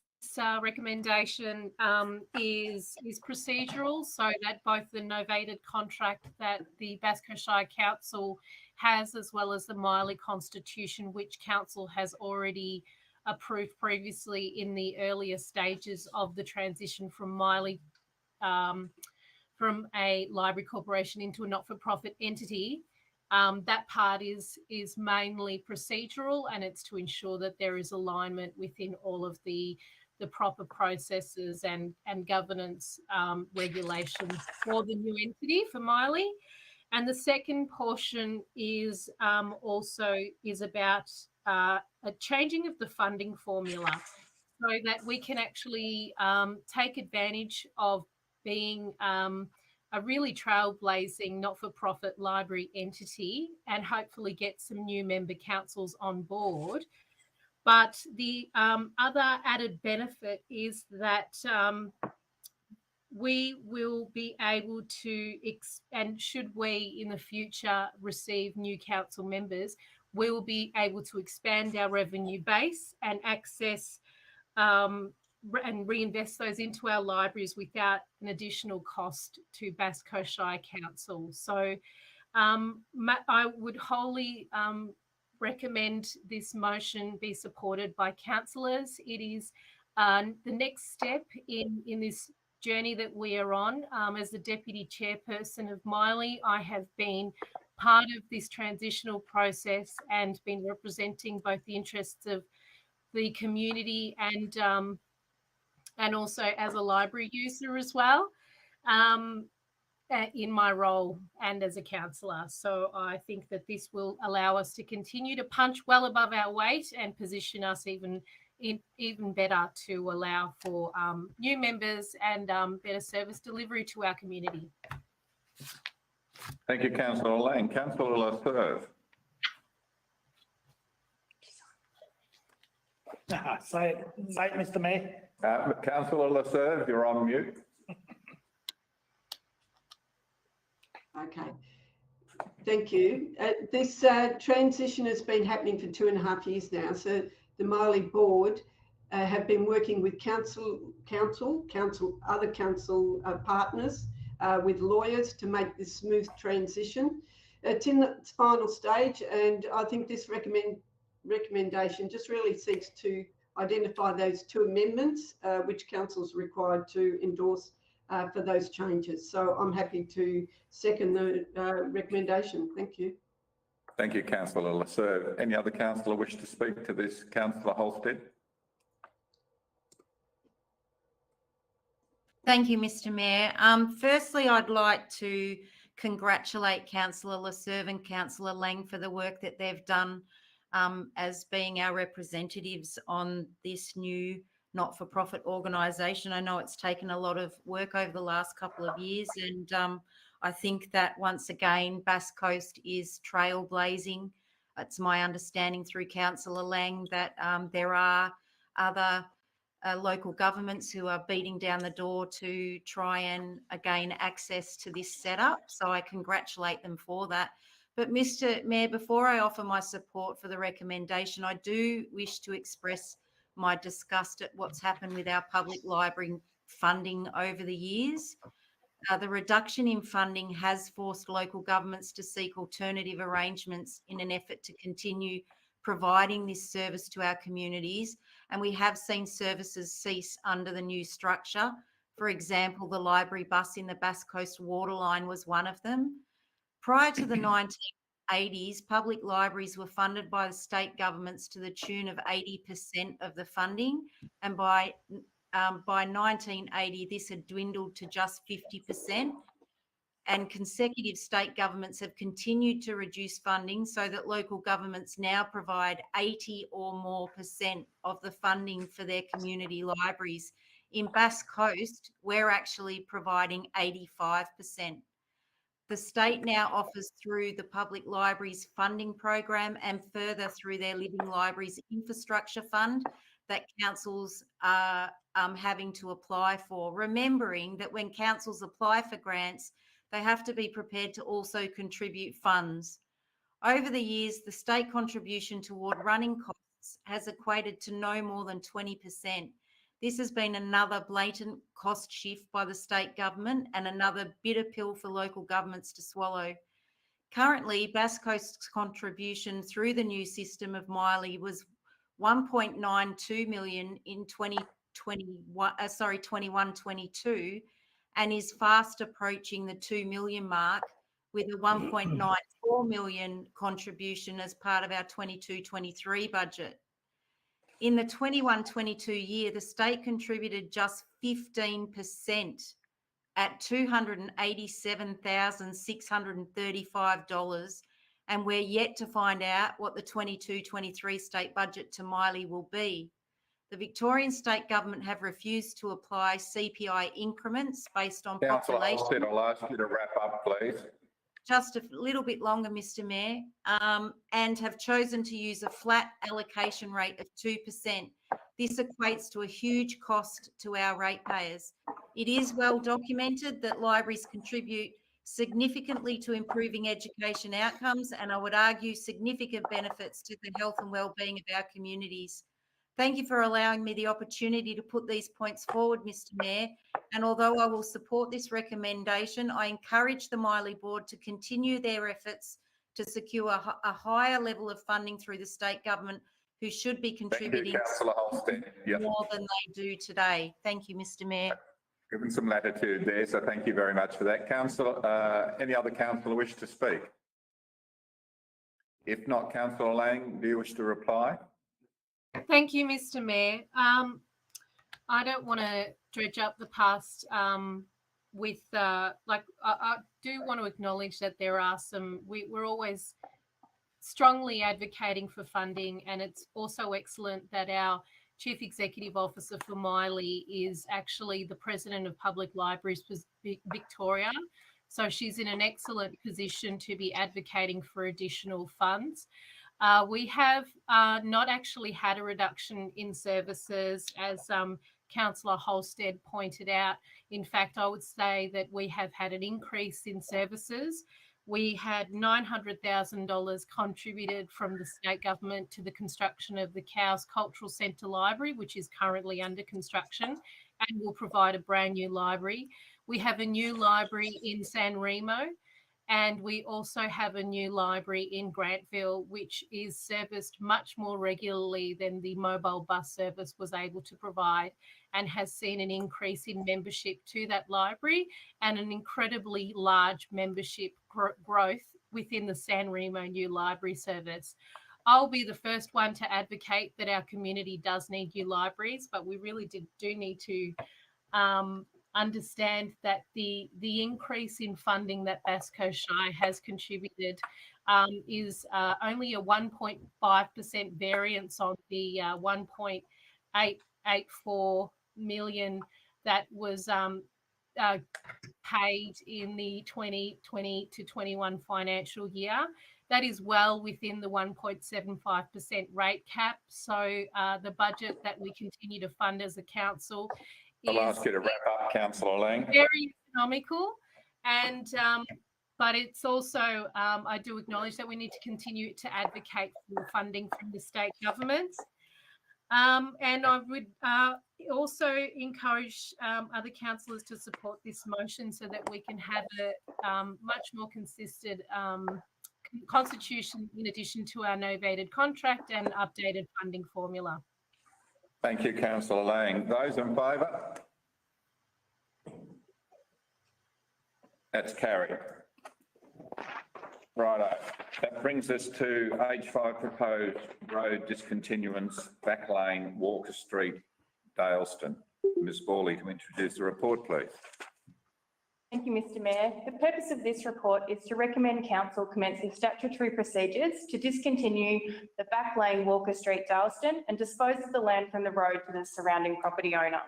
recommendation is procedural, so that both the novated contract that the Basco Shire Council has, as well as the MYLI Constitution, which Council has already approved previously in the earlier stages of the transition from MYLI, from a library corporation into a not-for-profit entity. That part is mainly procedural, and it's to ensure that there is alignment within all of the proper processes and governance regulations for the new entity for MYLI. And the second portion is also about a changing of the funding formula so that we can actually take advantage of being a really trailblazing not-for-profit library entity and hopefully get some new member councils on board. But the other added benefit is that we will be able to, and should we in the future receive new council members, we will be able to expand our revenue base and access and reinvest those into our libraries without an additional cost to Basco Shire Council. So I would wholly recommend this motion be supported by councillors. It is the next step in this journey that we are on. As the Deputy Chairperson of MYLI, I have been part of this transitional process and been representing both the interests of the community and also as a library user as well. In my role and as a councillor. So I think that this will allow us to continue to punch well above our weight and position us even better to allow for new members and better service delivery to our community. Thank you, Councillor Lang. Councillor Lasserve. Say it, Mr. Mayor. Councillor Lasserve, you're on mute. Okay, thank you. This transition has been happening for 2.5 years now. So the MYLI board have been working with other council partners, with lawyers to make this smooth transition. It's in its final stage, and I think this recommendation just really seeks to identify those 2 amendments which council is required to endorse for those changes. So I'm happy to second the recommendation. Thank you. Thank you, Councillor Lasserve. Any other councillor wish to speak to this? Councillor Holstead. Thank you, Mr. Mayor. Firstly, I'd like to congratulate Councillor Lasserve and Councillor Lang for the work that they've done as being our representatives on this new not-for-profit organisation. I know it's taken a lot of work over the last couple of years, and I think that once again, Bass Coast is trailblazing. It's my understanding through Councillor Lang that there are other local governments who are beating down the door to try and gain access to this setup. So I congratulate them for that. But Mr. Mayor, before I offer my support for the recommendation, I do wish to express my disgust at what's happened with our public library funding over the years. The reduction in funding has forced local governments to seek alternative arrangements in an effort to continue providing this service to our communities. And we have seen services cease under the new structure. For example, the library bus in the Bass Coast Waterline was one of them. Prior to the 1980s, public libraries were funded by the state governments to the tune of 80% of the funding. And by 1980, this had dwindled to just 50%. And consecutive state governments have continued to reduce funding so that local governments now provide 80 or more % of the funding for their community libraries. In Bass Coast, we're actually providing 85%. The state now offers through the Public Libraries Funding Program and further through their Living Libraries Infrastructure Fund that councils are having to apply for, remembering that when councils apply for grants, they have to be prepared to also contribute funds. Over the years, the state contribution toward running costs has equated to no more than 20%. This has been another blatant cost shift by the state government and another bitter pill for local governments to swallow. Currently, Bass Coast's contribution through the new system of MYLI was 1.92 million in 21-22 and is fast approaching the 2 million mark with a 1.94 million contribution as part of our 22-23 budget. In the 21-22 year, the state contributed just 15% at $287,635, and we're yet to find out what the 22-23 state budget to MYLI will be. The Victorian state government have refused to apply CPI increments based on Councillor population. Holstead, I'll ask you to wrap up, please. Just a little bit longer, Mr. Mayor, and have chosen to use a flat allocation rate of 2%. This equates to a huge cost to our ratepayers. It is well documented that libraries contribute significantly to improving education outcomes, and I would argue significant benefits to the health and well-being of our communities. Thank you for allowing me the opportunity to put these points forward, Mr Mayor. And although I will support this recommendation, I encourage the MYLI board to continue their efforts to secure a higher level of funding through the state government, who should be contributing Councillor Holstead. Yep. more than they do today. Thank you, Mr Mayor. Given some latitude there, so thank you very much for that. Councillor, any other councillor wish to speak? If not, Councillor Lang, do you wish to reply? Thank you, Mr Mayor. I don't want to dredge up the past with, I do want to acknowledge that there are some, we're always strongly advocating for funding, and it's also excellent that our Chief Executive Officer for MYLI is actually the President of Public Libraries Victoria. So she's in an excellent position to be advocating for additional funds. We have not actually had a reduction in services, as Councillor Holstead pointed out. In fact, I would say that we have had an increase in services. We had $900,000 contributed from the state government to the construction of the Cows Cultural Centre Library, which is currently under construction and will provide a brand new library. We have a new library in San Remo, and we also have a new library in Grantville, which is serviced much more regularly than the mobile bus service was able to provide, and has seen an increase in membership to that library and an incredibly large membership growth within the San Remo new library service. I'll be the first one to advocate that our community does need new libraries, but we really do need to understand that the increase in funding that Bass Coast Shire has contributed is only a 1.5% variance on the 1.884 million that was paid in the 2020 to 21 financial year. That is well within the 1.75% rate cap. So the budget that we continue to fund as a council I'll ask you to wrap up, Councillor Lang. Very economical, and but it's also, I do acknowledge that we need to continue to advocate for funding from the state governments. And I would also encourage other councillors to support this motion so that we can have a much more consistent constitution, in addition to our novated contract and updated funding formula. Thank you, Councillor Lang. Those in favour? That's carried. Righto. That brings us to H.5 Proposed Road Discontinuance, Back Lane, Walker Street, Dalyston. Ms. Borley, to introduce the report, please. Thank you, Mr Mayor. The purpose of this report is to recommend Council commencing statutory procedures to discontinue the Back Lane, Walker Street, Dalyston, and dispose of the land from the road to the surrounding property owner.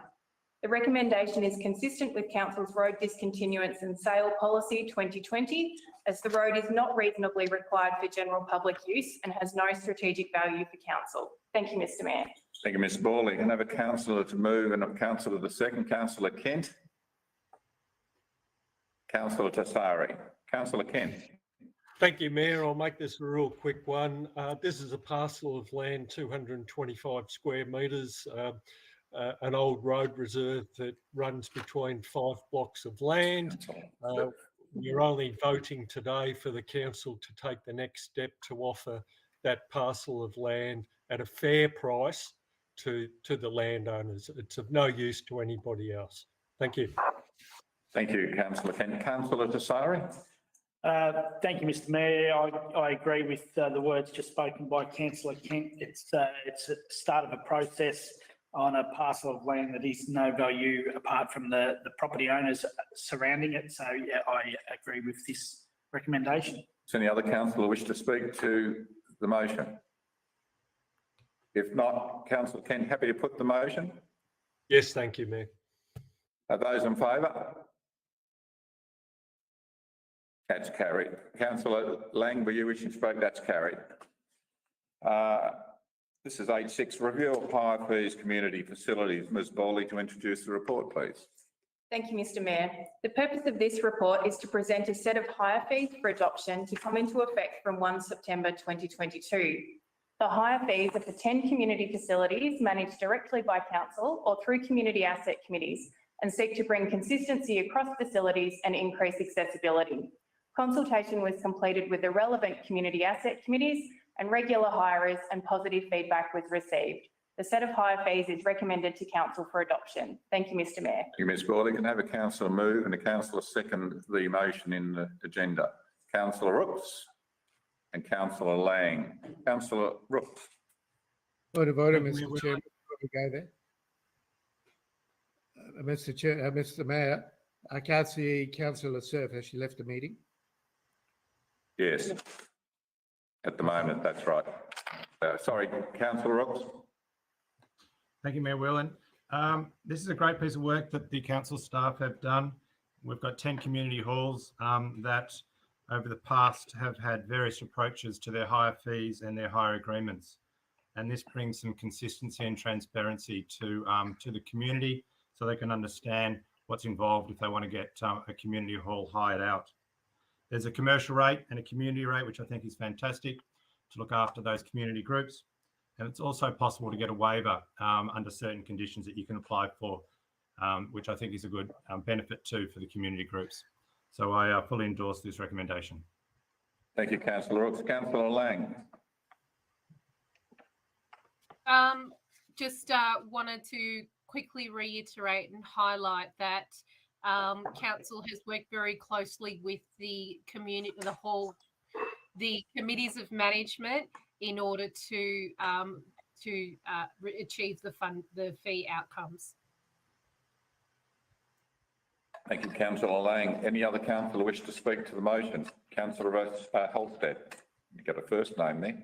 The recommendation is consistent with Council's Road Discontinuance and Sale Policy 2020, as the road is not reasonably required for general public use and has no strategic value for Council. Thank you, Mr Mayor. Thank you, Ms. Borley. Can I have a councillor to move and a councillor to second? Councillor Kent. Councillor Tassari. Councillor Kent. Thank you, Mayor. I'll make this a real quick one. This is a parcel of land, 225 square metres, an old road reserve that runs between 5 blocks of land. We're only voting today for the council to take the next step to offer that parcel of land at a fair price to the landowners. It's of no use to anybody else. Thank you. Thank you, Councillor Kent. Councillor Tassari. Thank you, Mr Mayor. I agree with the words just spoken by Councillor Kent. It's a start of a process on a parcel of land that is no value apart from the property owners surrounding it. So, yeah, I agree with this recommendation. Does any other councillor wish to speak to the motion? If not, Councillor Kent, happy to put the motion? Yes, thank you, Mayor. Are those in favour? That's carried. Councillor Lang, were you wishing to speak? That's carried. This is H6, Review of Hire Fees Community Facilities. Ms. Borley, to introduce the report, please. Thank you, Mr Mayor. The purpose of this report is to present a set of hire fees for adoption to come into effect from 1 September 2022. The higher fees are for 10 community facilities managed directly by council or through community asset committees and seek to bring consistency across facilities and increase accessibility. Consultation was completed with the relevant community asset committees and regular hirers, and positive feedback was received. The set of higher fees is recommended to council for adoption. Thank you, Mr Mayor. Thank you, Ms Borley. Can I have a councillor move and a councillor second the motion in the agenda? Councillor Rooks and Councillor Lang. Councillor Rooks. Point of order, Mr Chairman. Before we go there. Mr Mayor, I can't see Councillor Surf. Has she left the meeting? Yes. At the moment, that's right. Sorry, Councillor Rooks. Thank you, Mayor Whelan. This is a great piece of work that the council staff have done. We've got 10 community halls that over the past have had various approaches to their hire fees and their hire agreements. And this brings some consistency and transparency to the community so they can understand what's involved if they want to get a community hall hired out. There's a commercial rate and a community rate, which I think is fantastic to look after those community groups. And it's also possible to get a waiver under certain conditions that you can apply for, which I think is a good benefit too for the community groups. So I fully endorse this recommendation. Thank you, Councillor Rooks. Councillor Lang. Just wanted to quickly reiterate and highlight that council has worked very closely with the community, the committees of management in order to achieve the fee outcomes. Thank you, Councillor Lang. Any other councillor wish to speak to the motion? Councillor Halstead. You got a first name there.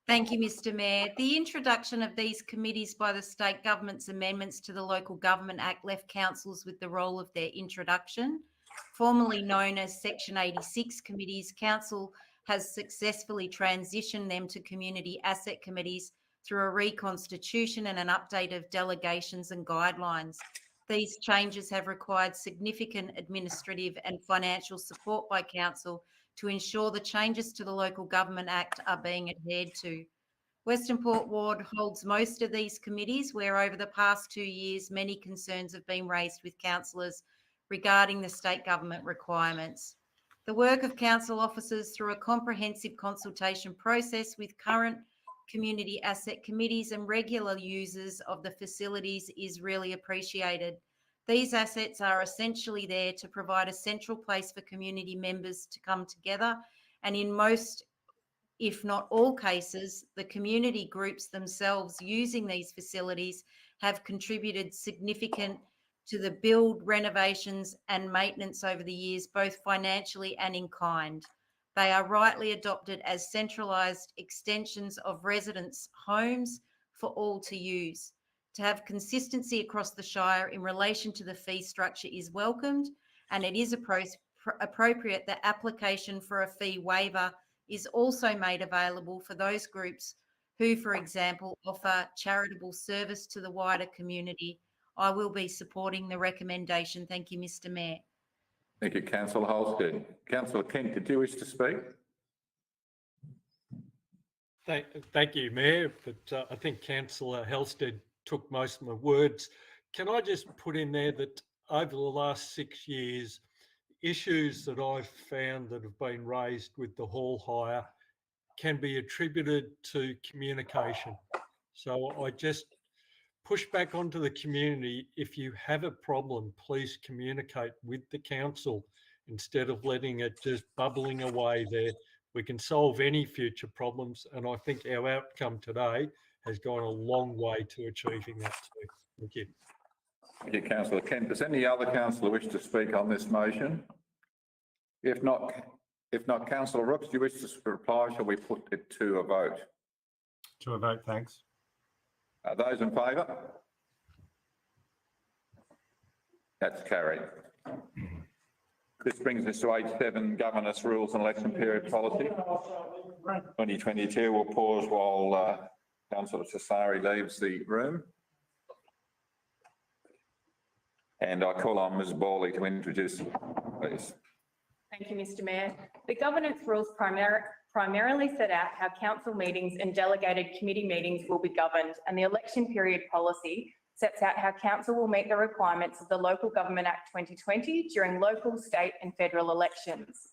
Thank you, Mr Mayor. The introduction of these committees by the state government's amendments to the Local Government Act left councils with the role of their introduction. Formerly known as Section 86 committees, council has successfully transitioned them to community asset committees through a reconstitution and an update of delegations and guidelines. These changes have required significant administrative and financial support by council to ensure the changes to the Local Government Act are being adhered to. Western Port Ward holds most of these committees, where over the past 2 years, many concerns have been raised with councillors regarding the state government requirements. The work of council officers through a comprehensive consultation process with current community asset committees and regular users of the facilities is really appreciated. These assets are essentially there to provide a central place for community members to come together, and in most, if not all cases, the community groups themselves using these facilities have contributed significant to the build, renovations and maintenance over the years, both financially and in kind. They are rightly adopted as centralised extensions of residents' homes for all to use. To have consistency across the Shire in relation to the fee structure is welcomed, and it is appropriate that application for a fee waiver is also made available for those groups who, for example, offer charitable service to the wider community. I will be supporting the recommendation. Thank you, Mr Mayor. Thank you, Councillor Halstead. Councillor Kent, did you wish to speak? Thank you, Mayor, but I think Councillor Halstead took most of my words. Can I just put in there that over the last 6 years, issues that I've found that have been raised with the hall hire can be attributed to communication. So I just push back onto the community. If you have a problem, please communicate with the council instead of letting it just bubbling away there. We can solve any future problems, and I think our outcome today has gone a long way to achieving that too. Thank you. Thank you, Councillor Kent. Does any other councillor wish to speak on this motion? If not, Councillor Rooks, do you wish to reply? Shall we put it to a vote? To a vote, thanks. Those in favour? That's carried. This brings us to H7, Governance Rules and Election Period Policy. 2022. We'll pause while Councillor Sassari leaves the room. And I call on Ms Borley to introduce, please. Thank you, Mr Mayor. The governance rules primarily set out how council meetings and delegated committee meetings will be governed, and the election period policy sets out how council will meet the requirements of the Local Government Act 2020 during local, state and federal elections.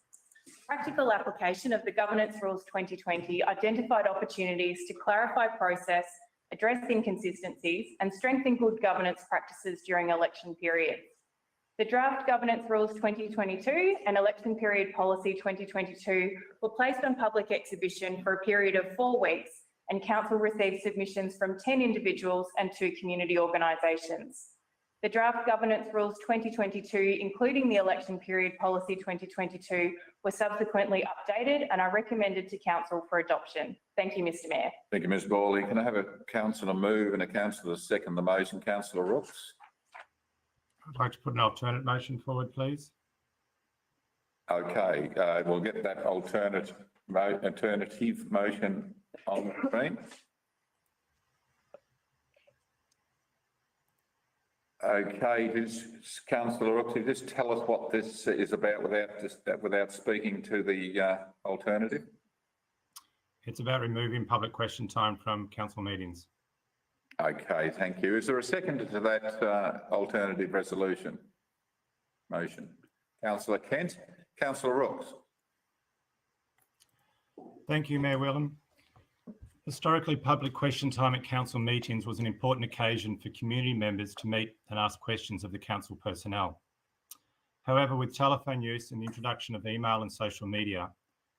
Practical application of the Governance Rules 2020 identified opportunities to clarify process, address inconsistencies and strengthen good governance practices during election periods. The Draft Governance Rules 2022 and Election Period Policy 2022 were placed on public exhibition for a period of 4 weeks, and council received submissions from 10 individuals and 2 community organisations. The Draft Governance Rules 2022, including the Election Period Policy 2022, were subsequently updated and are recommended to council for adoption. Thank you, Mr Mayor. Thank you, Ms Borley. Can I have a councillor move and a councillor second the motion? Councillor Rooks. I'd like to put an alternate motion forward, please. Okay, we'll get that alternative motion on the screen. Okay, Councillor Rooks, just tell us what this is about without speaking to the alternative. It's about removing public question time from council meetings. Okay, thank you. Is there a second to that alternative resolution motion? Councillor Kent. Councillor Rooks. Thank you, Mayor Whelan. Historically, public question time at council meetings was an important occasion for community members to meet and ask questions of the council personnel. However, with telephone use and the introduction of email and social media,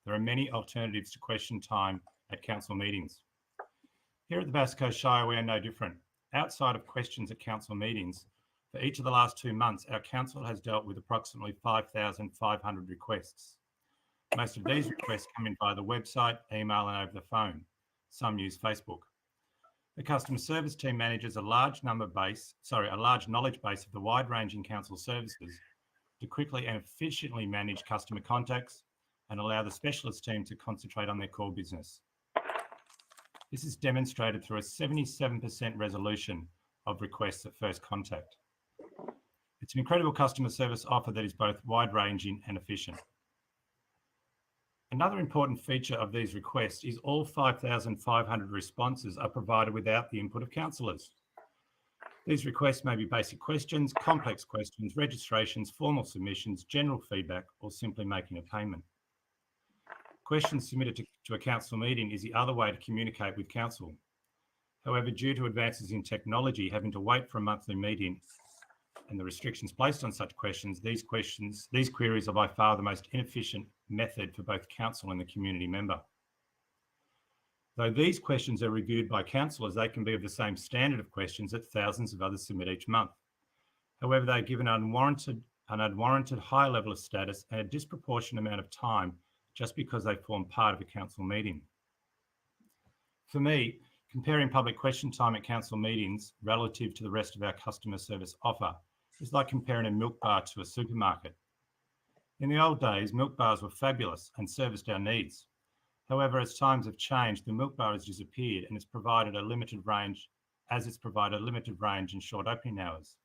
there are many alternatives to question time at council meetings. Here at the Bass Coast Shire, we are no different. Outside of questions at council meetings, for each of the last 2 months, our council has dealt with approximately 5,500 requests. Most of these requests come in via the website, email and over the phone. Some use Facebook. The customer service team manages a large knowledge base of the wide-ranging council services to quickly and efficiently manage customer contacts and allow the specialist team to concentrate on their core business. This is demonstrated through a 77% resolution of requests at first contact. It's an incredible customer service offer that is both wide-ranging and efficient. Another important feature of these requests is all 5,500 responses are provided without the input of councillors. These requests may be basic questions, complex questions, registrations, formal submissions, general feedback, or simply making a payment. Questions submitted to a council meeting is the other way to communicate with council. However, due to advances in technology, having to wait for a monthly meeting and the restrictions placed on such questions, these queries are by far the most inefficient method for both council and the community member. Though these questions are reviewed by councillors, they can be of the same standard of questions that thousands of others submit each month. However, they are given an unwarranted high level of status and a disproportionate amount of time just because they form part of a council meeting. For me, comparing public question time at council meetings relative to the rest of our customer service offer is like comparing a milk bar to a supermarket. In the old days, milk bars were fabulous and serviced our needs. However, as times have changed, the milk bar has disappeared and it's provided a limited range and short opening hours.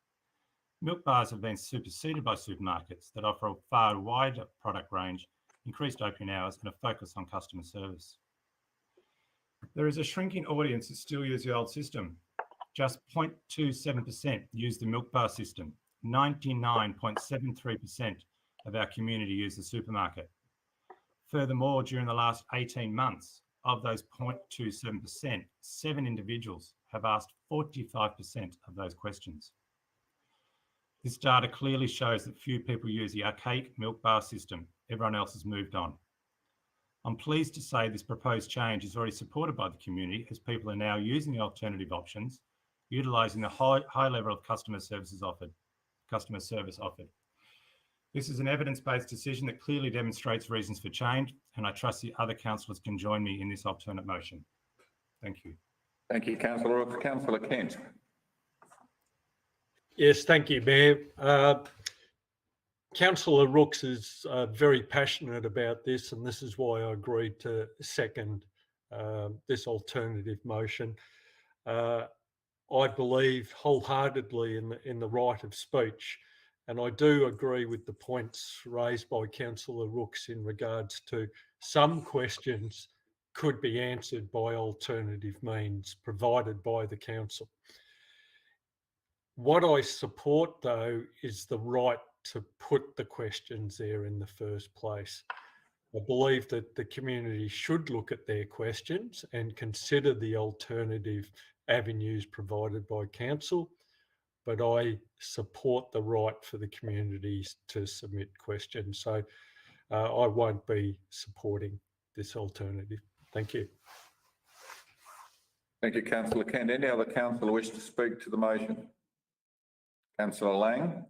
Milk bars have been superseded by supermarkets that offer a far wider product range, increased opening hours and a focus on customer service. There is a shrinking audience that still use the old system. Just 0.27% use the milk bar system. 99.73% of our community use the supermarket. Furthermore, during the last 18 months, of those 0.27%, 7 individuals have asked 45% of those questions. This data clearly shows that few people use the archaic milk bar system. Everyone else has moved on. I'm pleased to say this proposed change is already supported by the community as people are now using the alternative options, utilising the high level of customer service offered. This is an evidence-based decision that clearly demonstrates reasons for change, and I trust the other councillors can join me in this alternate motion. Thank you. Thank you, Councillor Rooks. Councillor Kent. Yes, thank you, Mayor. Councillor Rooks is very passionate about this, and this is why I agreed to second this alternative motion. I believe wholeheartedly in the right of speech, And I do agree with the points raised by Councillor Rooks in regards to some questions could be answered by alternative means provided by the council. What I support, though, is the right to put the questions there in the first place. I believe that the community should look at their questions and consider the alternative avenues provided by council, but I support the right for the communities to submit questions. So I won't be supporting this alternative. Thank you. Thank you, Councillor Kent. Any other councillor wish to speak to the motion? Councillor Lang.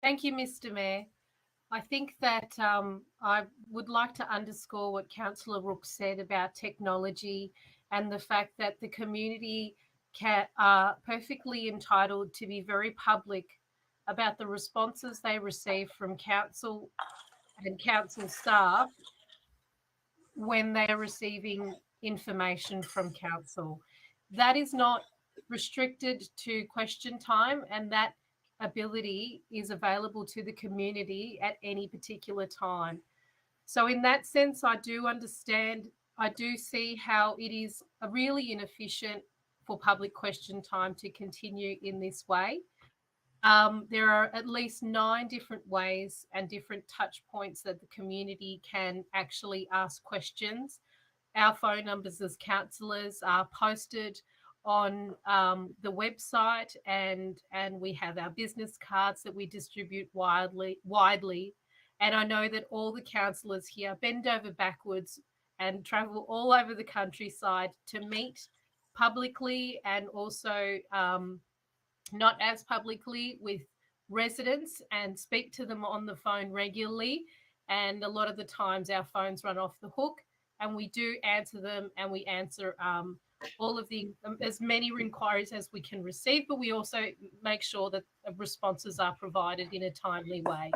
Thank you, Mr. Mayor. I think that I would like to underscore what Councillor Rooks said about technology and the fact that the community are perfectly entitled to be very public about the responses they receive from council and council staff when they are receiving information from council. That is not restricted to question time, and that ability is available to the community at any particular time. So in that sense, I do understand, I do see how it is really inefficient for public question time to continue in this way. There are at least 9 different ways and different touch points that the community can actually ask questions. Our phone numbers as councillors are posted on the website, and we have our business cards that we distribute widely. And I know that all the councillors here bend over backwards and travel all over the countryside to meet publicly and also not as publicly with residents and speak to them on the phone regularly. And a lot of the times our phones run off the hook, and we do answer them, and we answer all of the as many inquiries as we can receive, but we also make sure that responses are provided in a timely way.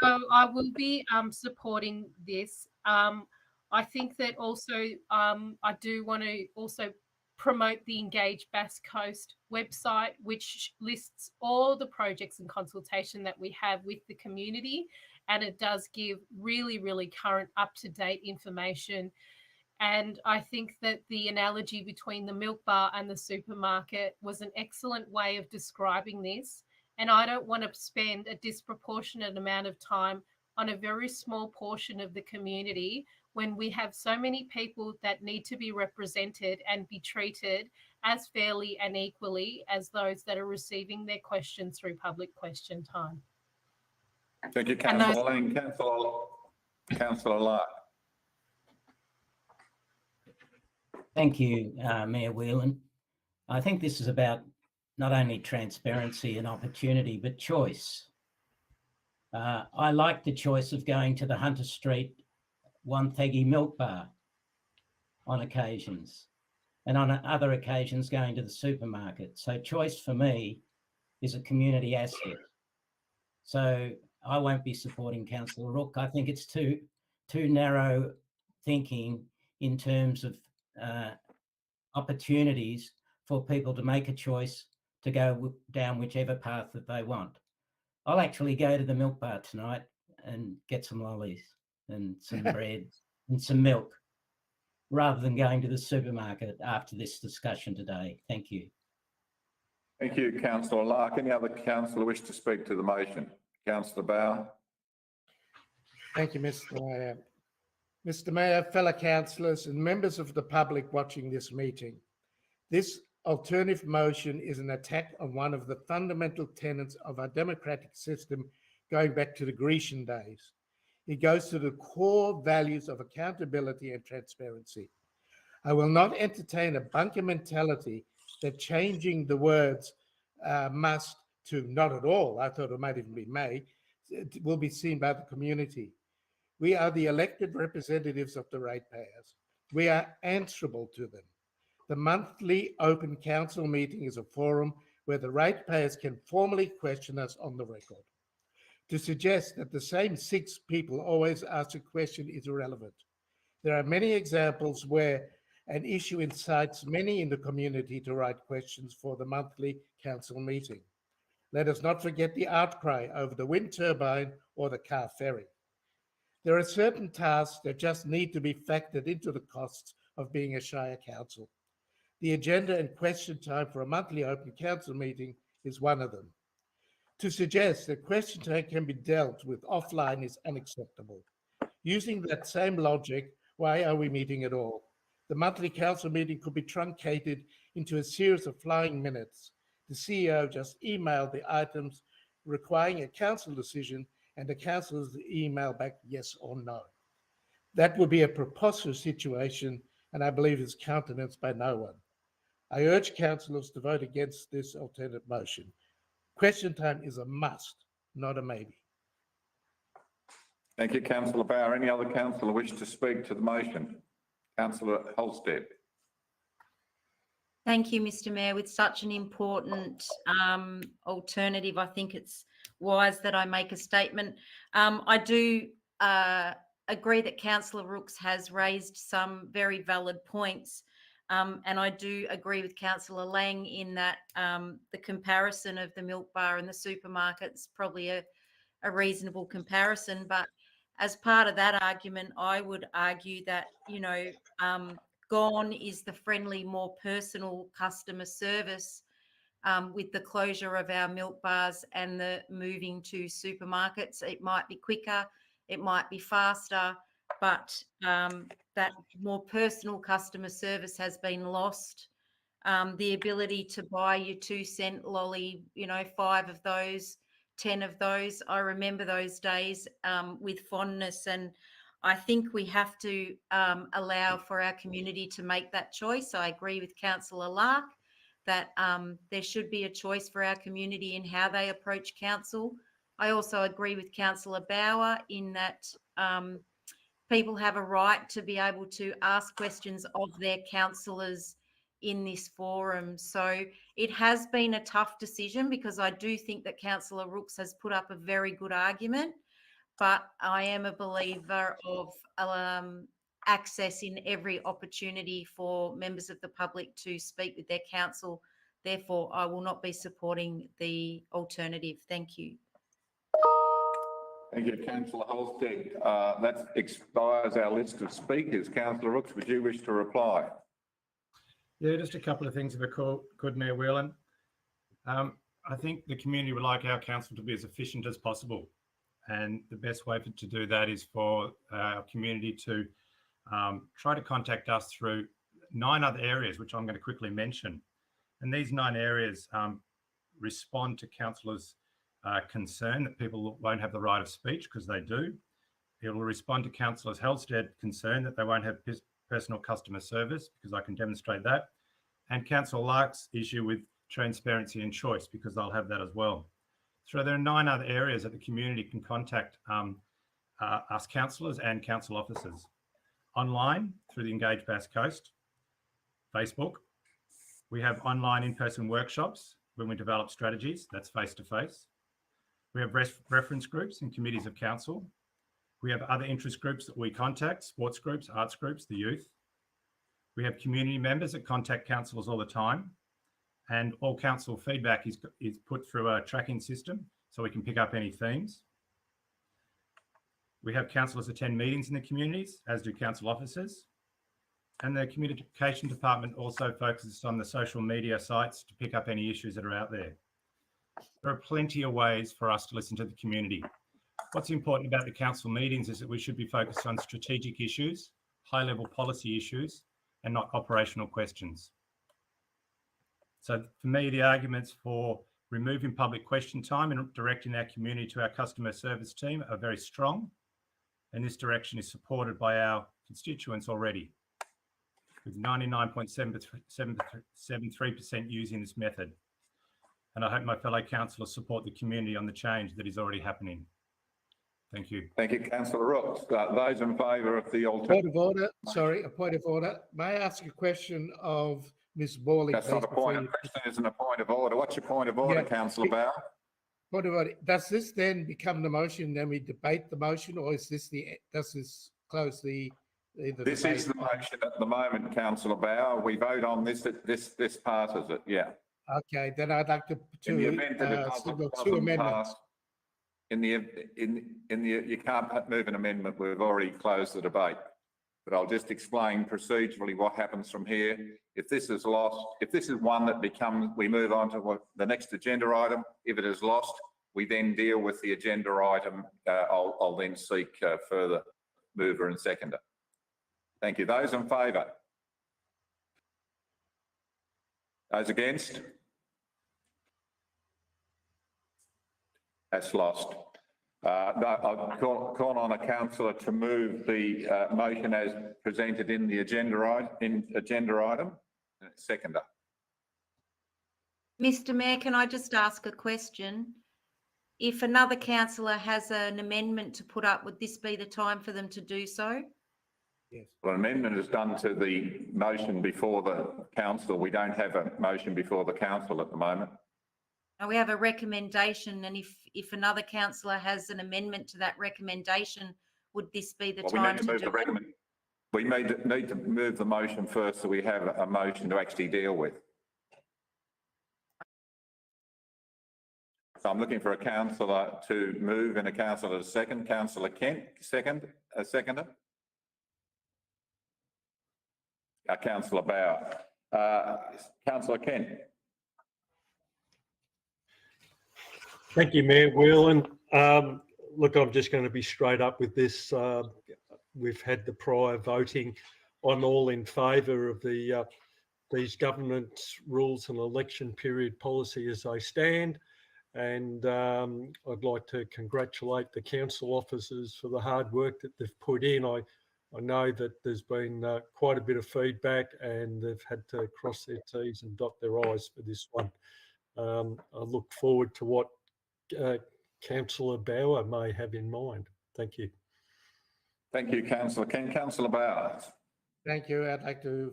So I will be supporting this. I think that also I do want to also promote the Engage Bass Coast website, which lists all the projects and consultation that we have with the community, and it does give really, really current, up-to-date information. And I think that the analogy between the milk bar and the supermarket was an excellent way of describing this. And I don't want to spend a disproportionate amount of time on a very small portion of the community when we have so many people that need to be represented and be treated as fairly and equally as those that are receiving their questions through public question time. Thank you, Councillor Lang. Councillor Lark. Thank you, Mayor Whelan. I think this is about not only transparency and opportunity, but choice. I like the choice of going to the Hunter Street Wonthaggi Milk Bar on occasions, and on other occasions going to the supermarket. So choice for me is a community asset. So I won't be supporting Councillor Rook. I think it's too narrow thinking in terms of opportunities for people to make a choice to go down whichever path that they want. I'll actually go to the milk bar tonight and get some lollies and some bread and some milk, rather than going to the supermarket after this discussion today. Thank you. Thank you, Councillor Lark. Any other councillor wish to speak to the motion? Councillor Bauer. Thank you, Mr. Mayor. Mr. Mayor, fellow councillors and members of the public watching this meeting, this alternative motion is an attack on one of the fundamental tenets of our democratic system going back to the Grecian days. It goes to the core values of accountability and transparency. I will not entertain a bunker mentality that changing the words must to not at all, I thought it might even be may, will be seen by the community. We are the elected representatives of the ratepayers. We are answerable to them. The monthly open council meeting is a forum where the ratepayers can formally question us on the record. To suggest that the same 6 people always ask a question is irrelevant. There are many examples where an issue incites many in the community to write questions for the monthly council meeting. Let us not forget the outcry over the wind turbine or the car ferry. There are certain tasks that just need to be factored into the costs of being a Shire Council. The agenda and question time for a monthly open council meeting is one of them. To suggest that question time can be dealt with offline is unacceptable. Using that same logic, why are we meeting at all? The monthly council meeting could be truncated into a series of flying minutes. The CEO just emailed the items requiring a council decision and the councillors email back yes or no. That would be a preposterous situation and I believe is countenanced by no one. I urge councillors to vote against this alternate motion. Question time is a must, not a maybe. Thank you, Councillor Bauer. Any other councillor wish to speak to the motion? Councillor Holstead. Thank you, Mr. Mayor. With such an important alternative, I think it's wise that I make a statement. I do agree that Councillor Rooks has raised some very valid points. And I do agree with Councillor Lang in that the comparison of the milk bar and the supermarket is probably a reasonable comparison. But as part of that argument, I would argue that, you know, gone is the friendly, more personal customer service with the closure of our milk bars and the moving to supermarkets. It might be quicker, it might be faster, but that more personal customer service has been lost. The ability to buy your 2-cent lolly, you know, 5 of those, 10 of those. I remember those days with fondness, and I think we have to allow for our community to make that choice. I agree with Councillor Lark that there should be a choice for our community in how they approach council. I also agree with Councillor Bauer in that people have a right to be able to ask questions of their councillors in this forum. So it has been a tough decision because I do think that Councillor Rooks has put up a very good argument, but I am a believer of access in every opportunity for members of the public to speak with their council. Therefore, I will not be supporting the alternative. Thank you. Thank you, Councillor Holstead. That expires our list of speakers. Councillor Rooks, would you wish to reply? Yeah, just a couple of things if I could, Mayor Whelan. I think the community would like our council to be as efficient as possible. And the best way to do that is for our community to try to contact us through 9 other areas, which I'm going to quickly mention. And these 9 areas respond to councillors' concern that people won't have the right of speech, because they do. It will respond to councillors' Holstead concern that they won't have personal customer service, because I can demonstrate that. And Councillor Lark's issue with transparency and choice, because they'll have that as well. So there are 9 other areas that the community can contact us councillors and council officers. Online, through the Engage Bass Coast, Facebook. We have online in-person workshops when we develop strategies, that's face-to-face. We have reference groups and committees of council. We have other interest groups that we contact, sports groups, arts groups, the youth. We have community members that contact councillors all the time. And all council feedback is put through a tracking system so we can pick up any themes. We have councillors attend meetings in the communities, as do council officers. And the communication department also focuses on the social media sites to pick up any issues that are out there. There are plenty of ways for us to listen to the community. What's important about the council meetings is that we should be focused on strategic issues, high-level policy issues, and not operational questions. So for me, the arguments for removing public question time and directing our community to our customer service team are very strong. And this direction is supported by our constituents already, with 99.73% using this method. And I hope my fellow councillors support the community on the change that is already happening. Thank you. Thank you, Councillor Rooks. Those in favour of the alternative. Point of order. Sorry, a point of order. May I ask a question of Ms. Borley? That's not a point of question, isn't a point of order. What's your point of order, Councillor Bauer? Point of order. Does this then become the motion, then we debate the motion, or is this does this close the This is the motion at the moment, Councillor Bauer. We vote on this, this passes it, yeah. Okay, then I'd like to In the event that it signal two doesn't amendments. pass, you can't move an amendment. We've already closed the debate. But I'll just explain procedurally what happens from here. If this is lost, if this is one that becomes, we move on to the next agenda item. If it is lost, we then deal with the agenda item. I'll then seek further mover and seconder. Thank you. Those in favour? Those against? That's lost. I'll call on a councillor to move the motion as presented in the agenda item. Seconder. Mr Mayor, can I just ask a question? If another councillor has an amendment to put up, would this be the time for them to do so? Yes. Well, an amendment is done to the motion before the council. We don't have a motion before the council at the moment. Now we have a recommendation, and if another councillor has an amendment to that recommendation, would this be the time to do it? We need to move the motion first, so we have a motion to actually deal with. So I'm looking for a councillor to move and a councillor to second. Councillor Kent, a seconder. Councillor Bauer. Councillor Kent. Thank you, Mayor Whelan. Look, I'm just going to be straight up with this. We've had the prior voting. I'm all in favour of these government rules and election period policy as they stand. And I'd like to congratulate the council officers for the hard work that they've put in. I know that there's been quite a bit of feedback and they've had to cross their T's and dot their I's for this one. I look forward to what Councillor Bauer may have in mind. Thank you. Thank you, Councillor Kent. Councillor Bauer. Thank you. I'd like to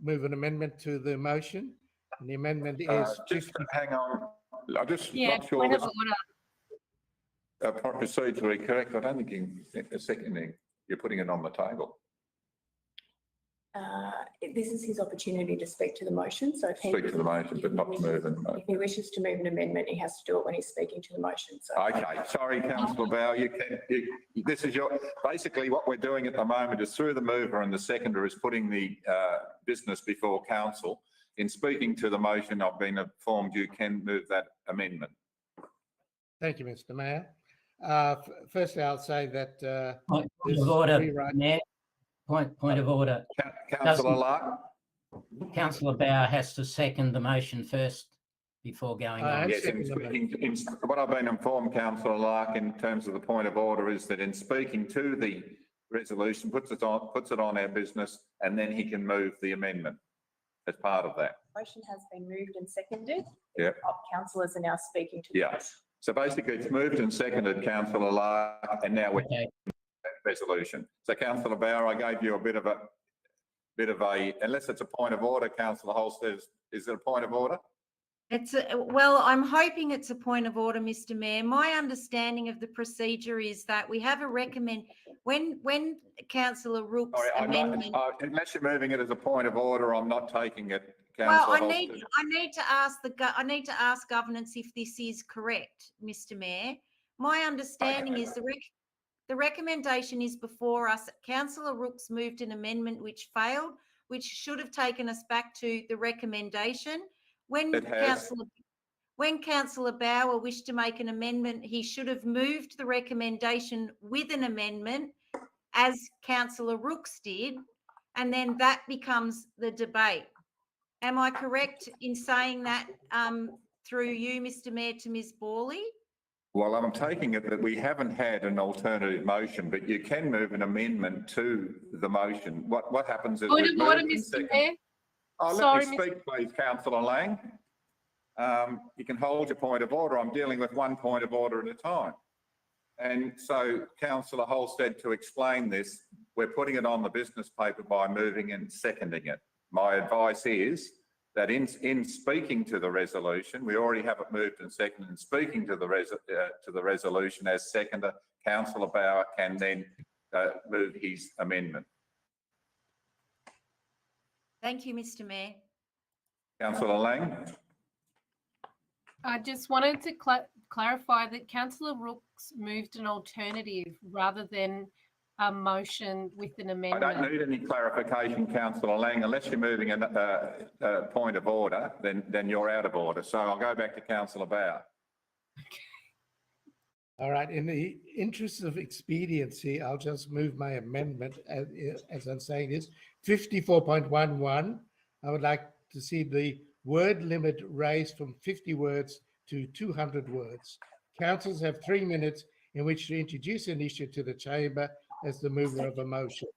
move an amendment to the motion. And the amendment is... just hang on. I'm just Yeah, not sure. point of order. Procedurally correct. I don't think in seconding, you're putting it on the table. This is his opportunity to speak to the motion. So if Speak to the motion, but not to move it. If he wishes to move an amendment, he has to do it when he's speaking to the motion. So. Okay, sorry, Councillor Bauer. This is basically what we're doing at the moment is through the mover and the seconder is putting the business before council. In speaking to the motion, I've been informed you can move that amendment. Thank you, Mr Mayor. Firstly, I'll say that... Point of order, Mayor. Point of order. Councillor Lark. Councillor Bauer has to second the motion first before going on. Yes, what I've been informed, Councillor Lark, in terms of the point of order is that in speaking to the resolution, puts it on our business, and then he can move the amendment as part of that. Motion has been moved and seconded. Yeah. Councillors are now speaking to the motion. So basically it's moved and seconded, Councillor Lark, and now we're resolution. So Councillor Bauer, I gave you a bit of a, unless it's a point of order, Councillor Holstead, is it a point of order? Well, I'm hoping it's a point of order, Mr Mayor. My understanding of the procedure is that we have a when Councillor Rook's amendment. Unless you're moving it as a point of order, I'm not taking it. Well, I need to ask governance if this is correct, Mr Mayor. My understanding is the recommendation is before us. Councillor Rooks moved an amendment which failed, which should have taken us back to the recommendation. When Councillor Bauer wished to make an amendment, he should have moved the recommendation with an amendment, as Councillor Rooks did, and then that becomes the debate. Am I correct in saying that through you, Mr Mayor, to Ms Borley? Well, I'm taking it that we haven't had an alternative motion, but you can move an amendment to the motion. What happens is... Point of order, Mr Mayor. Let me speak, please, Councillor Lang. You can hold your point of order. I'm dealing with one point of order at a time. And so, Councillor Holstead, to explain this, we're putting it on the business paper by moving and seconding it. My advice is that in speaking to the resolution, we already have it moved and seconded, and speaking to the resolution as seconder, Councillor Bauer can then move his amendment. Thank you, Mr Mayor. Councillor Lang. I just wanted to clarify that Councillor Rooks moved an alternative rather than a motion with an I amendment. don't need any clarification, Councillor Lang, unless you're moving a point of order, then you're out of order. So I'll go back to Councillor Bauer. All right, in the interest of expediency, I'll just move my amendment, as I'm saying is 54.11. I would like to see the word limit raised from 50 words to 200 words. Councillors have 3 minutes in which to introduce an issue to the chamber as the mover of a motion.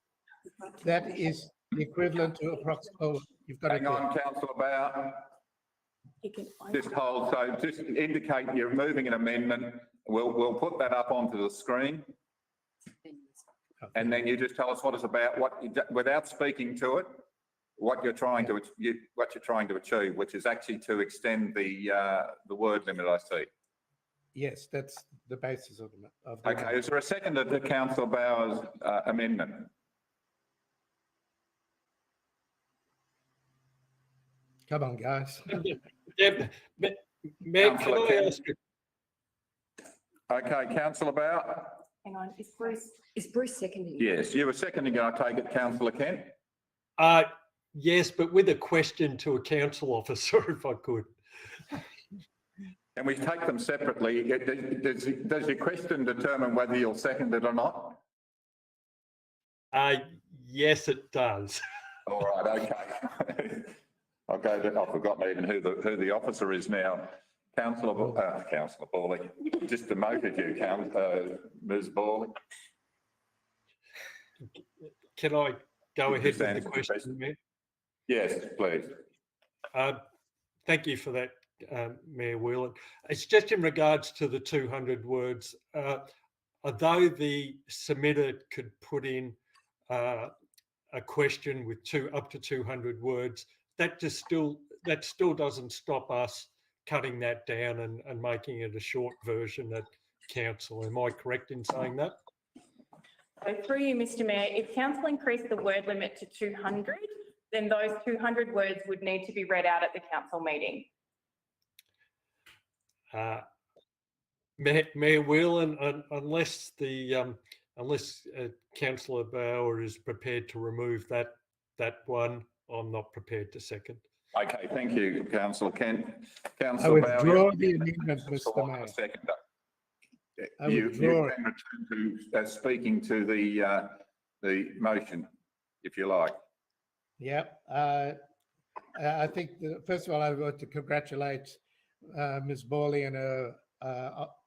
That is the equivalent to approximately, oh, you've got Hang on, Councillor Bauer. Just hold, so just indicate you're moving an amendment. We'll put that up onto the screen. And then you just tell us what it's about, without speaking to it, what you're trying to achieve, which is actually to extend the word limit, I see. Yes, that's the basis of the Okay, is there a second to Councillor Bauer's amendment? Come on, guys. Mayor, can I ask you? Okay, Councillor Bauer? Hang on, is Bruce seconding? Yes, you were seconding, I take it, Councillor Kent? Yes, but with a question to a council officer, if I could. Can we take them separately? Does your question determine whether you'll second it or not? Yes, it does. All right, okay. I've forgotten even who the officer is now. Councillor Bawley. Just demoted you, Ms. Bawley. Can I go ahead with the question, Mayor? Yes, please. Thank you for that, Mayor Whelan. It's just in regards to the 200 words. Although the submitter could put in a question with up to 200 words, that still doesn't stop us cutting that down and making it a short version at council. Am I correct in saying that? So through you, Mr. Mayor, if council increased the word limit to 200, then those 200 words would need to be read out at the council meeting. Mayor Whelan, unless Councillor Bauer is prepared to remove that one, I'm not prepared to second. Okay, thank you, Councillor Kent. I withdraw the amendment, Mr. Mayor. I withdraw it. You can return to speaking to the motion, if you like. Yep. I think, first of all, I want to congratulate Ms. Bawley and her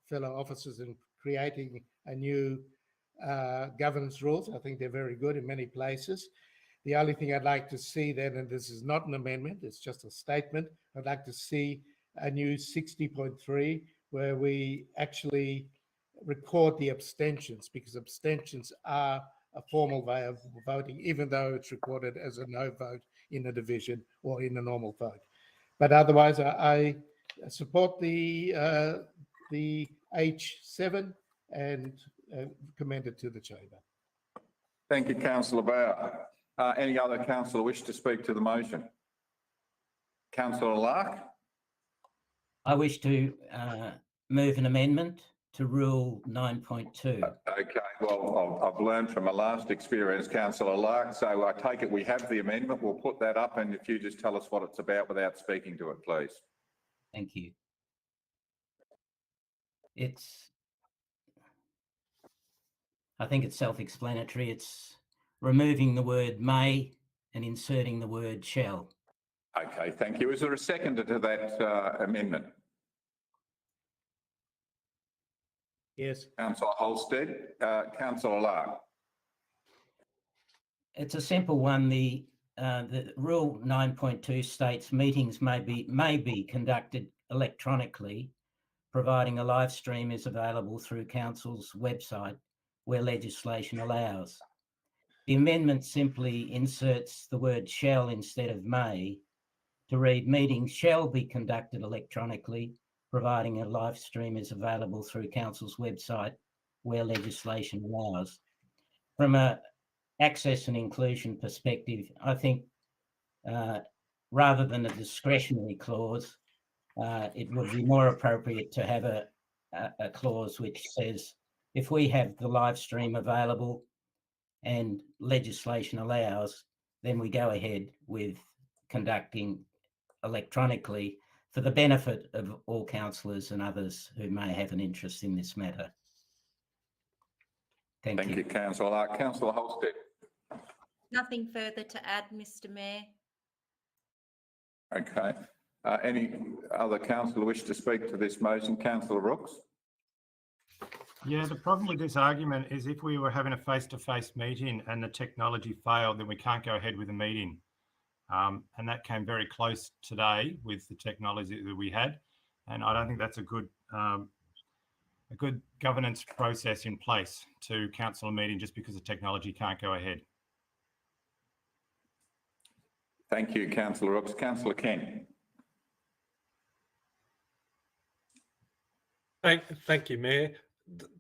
fellow officers in creating a new governance rules. I think they're very good in many places. The only thing I'd like to see then, and this is not an amendment, it's just a statement, I'd like to see a new 60.3 where we actually record the abstentions, because abstentions are a formal way of voting, even though it's recorded as a no vote in a division or in a normal vote. But otherwise, I support the H7 and commend it to the chamber. Thank you, Councillor Bauer. Any other councillor wish to speak to the motion? Councillor Lark? I wish to move an amendment to Rule 9.2. Okay, well, I've learned from my last experience, Councillor Lark, so I take it we have the amendment. We'll put that up, and if you just tell us what it's about without speaking to it, please. Thank you. I think it's self-explanatory. It's removing the word may and inserting the word shall. Okay, thank you. Is there a seconder to that amendment? Yes. Councillor Holstead. Councillor Lark. It's a simple one. The Rule 9.2 states meetings may be conducted electronically, providing a live stream is available through Council's website where legislation allows. The amendment simply inserts the word shall instead of may to read meetings shall be conducted electronically, providing a live stream is available through Council's website where legislation allows. From a access and inclusion perspective, I think rather than a discretionary clause, it would be more appropriate to have a clause which says if we have the live stream available and legislation allows, then we go ahead with conducting electronically for the benefit of all councillors and others who may have an interest in this matter. Thank you. You, Councillor. Councillor Holstead. Nothing further to add, Mr Mayor. Okay. Any other councillor wish to speak to this motion? Councillor Rooks. Yeah, the problem with this argument is if we were having a face-to-face meeting and the technology failed, then we can't go ahead with the meeting. And that came very close today with the technology that we had. And I don't think that's a good governance process in place to cancel a meeting just because the technology can't go ahead. Thank you, Councillor Rooks. Councillor Kent. Thank you, Mayor.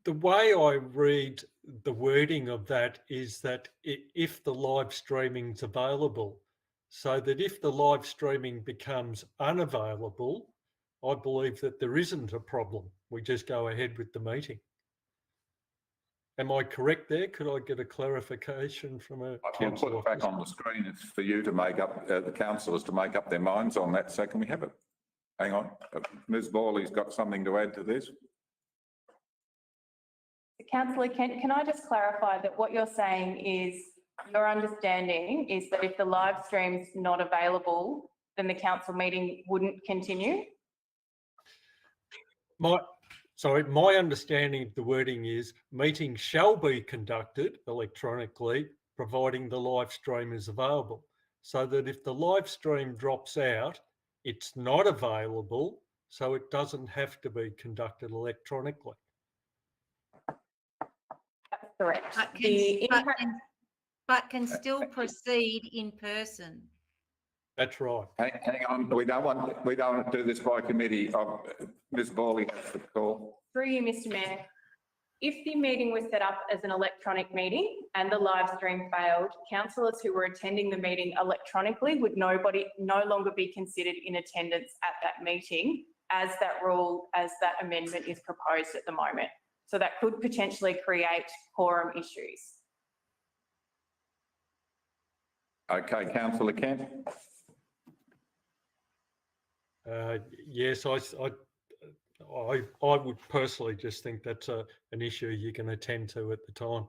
The way I read the wording of that is that if the live streaming's available, so that if the live streaming becomes unavailable, I believe that there isn't a problem. We just go ahead with the meeting. Am I correct there? Could I get a clarification from a council? Put it back on the screen. It's for you to make up, the councillors to make up their minds on that. So can we have it? Hang on. Ms Borley's got something to add to this. Councillor Kent, can I just clarify that what you're saying is your understanding is that if the live stream's not available, then the council meeting wouldn't continue? My understanding of the wording is meetings shall be conducted electronically, providing the live stream is available. So that if the live stream drops out, it's not available, so it doesn't have to be conducted electronically. That's correct. But can still proceed in person. That's right. Hang on. We don't want to do this by committee. Ms Borley has the call. Through you, Mr Mayor. If the meeting was set up as an electronic meeting and the live stream failed, councillors who were attending the meeting electronically would no longer be considered in attendance at that meeting as that amendment is proposed at the moment. So that could potentially create quorum issues. Okay, Councillor Kent. Yes, I would personally just think that's an issue you can attend to at the time.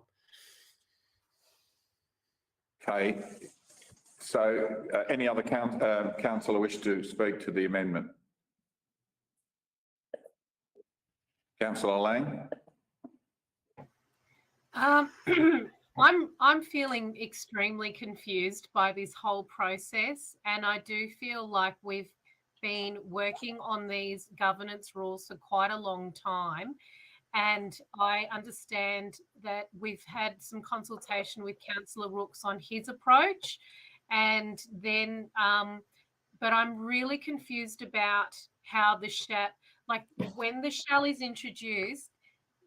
Okay. So any other councillor wish to speak to the amendment? Councillor Lang. I'm feeling extremely confused by this whole process, and I do feel like we've been working on these governance rules for quite a long time, and I understand that we've had some consultation with Councillor Rooks on his approach, and then but I'm really confused about how the when the shall is introduced,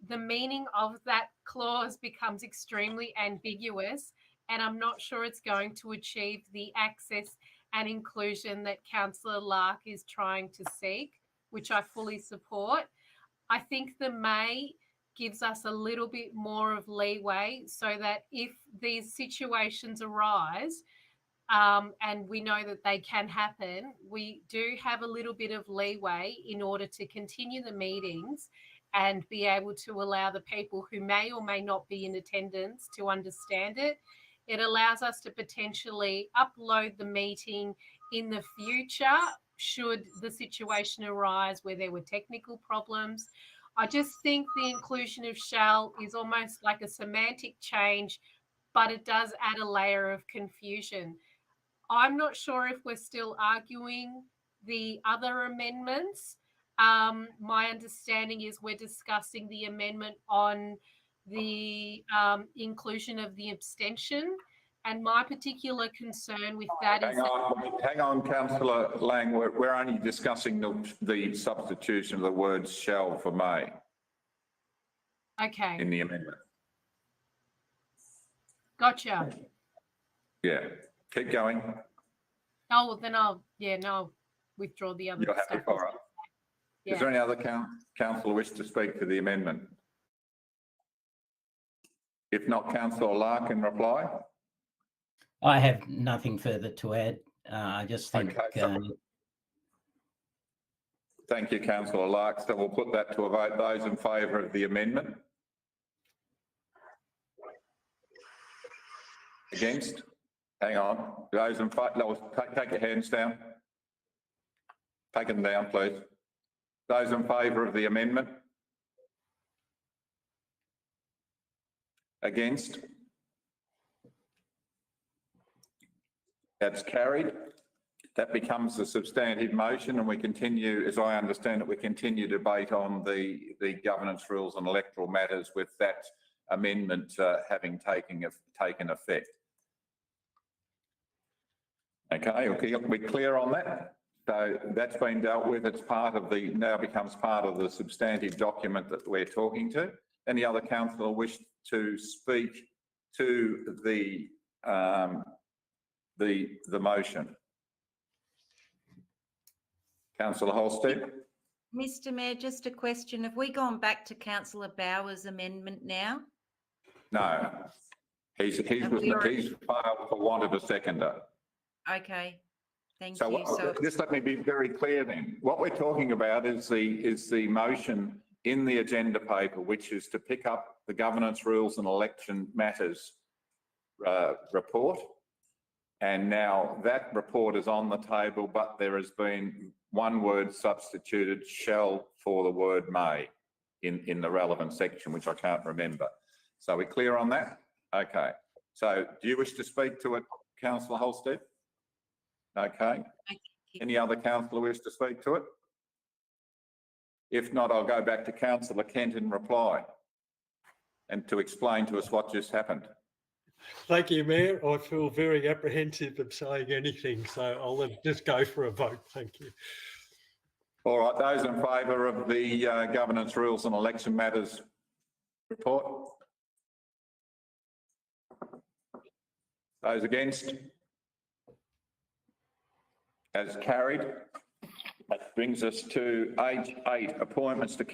the meaning of that clause becomes extremely ambiguous, and I'm not sure it's going to achieve the access and inclusion that Councillor Lark is trying to seek, which I fully support. I think the may gives us a little bit more of leeway so that if these situations arise, and we know that they can happen, we do have a little bit of leeway in order to continue the meetings and be able to allow the people who may or may not be in attendance to understand it. It allows us to potentially upload the meeting in the future should the situation arise where there were technical problems. I just think the inclusion of shall is almost like a semantic change, but it does add a layer of confusion. I'm not sure if we're still arguing the other amendments. My understanding is we're discussing the amendment on the inclusion of the abstention, and my particular concern with that is... Hang on, Councillor Lang, we're only discussing the substitution of the words shall for may. Okay. In the amendment. Gotcha. Yeah, keep going. Oh, well, then I'll withdraw the other You're stuff. happy, all right. Is there any other councillor wish to speak to the amendment? If not, Councillor Lark in reply. I have nothing further to add. I just think. Okay, thank you, Councillor Lark. So we'll put that to a vote. Those in favour of the amendment? Against? Hang on. Those in favour, no, take your hands down. Take them down, please. Those in favour of the amendment? Against? That's carried. That becomes a substantive motion, and we continue, as I understand it, we continue debate on the governance rules and electoral matters with that amendment having taken effect. Okay, we're clear on that. So that's been dealt with. It's part of the, now becomes part of the substantive document that we're talking to. Any other councillor wish to speak to the motion? Councillor Holstead. Mr. Mayor, just a question. Have we gone back to Councillor Bauer's amendment now? No, he's filed for want of a seconder. Okay, thank you. So just let me be very clear then. What we're talking about is the motion in the agenda paper, which is to pick up the governance rules and election matters report. And now that report is on the table, but there has been one word substituted, shall, for the word may in the relevant section, which I can't remember. So we're clear on that? Okay. So do you wish to speak to it, Councillor Holstead? Okay. Any other councillor wish to speak to it? If not, I'll go back to Councillor Kent in reply and to explain to us what just happened. Thank you, Mayor. I feel very apprehensive of saying anything, so I'll just go for a vote. Thank you. All right, those in favour of the governance rules and election matters report? Those against? As carried. That brings us to H.8, appointments to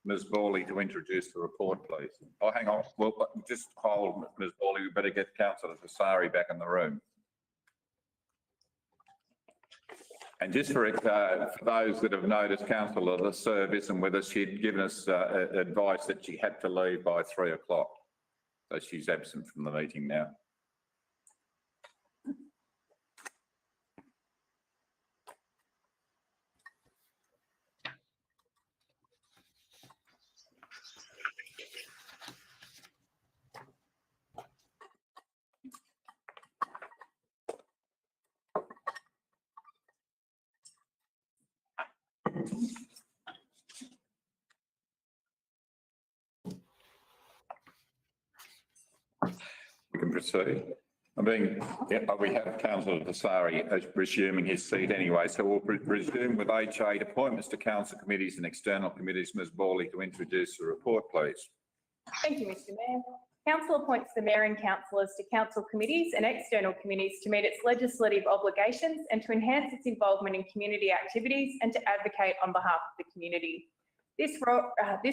Ms. Borley to introduce the report, please. Oh, hang on. Well, just hold, Ms. Borley. We better get Councillor Vasari back in the room. And just for those that have noticed, Councillor Lasserve isn't with us. She'd given us advice that she had to leave by 3 o'clock. So she's absent from the meeting now. We can proceed. We have Councillor Vasari resuming his seat anyway, so we'll resume with H8, appointments to council committees and external committees. Ms. Borley to introduce the report, please. Thank you, Mr. Mayor. Council appoints the Mayor and councillors to council committees and external committees to meet its legislative obligations and to enhance its involvement in community activities and to advocate on behalf of the community. This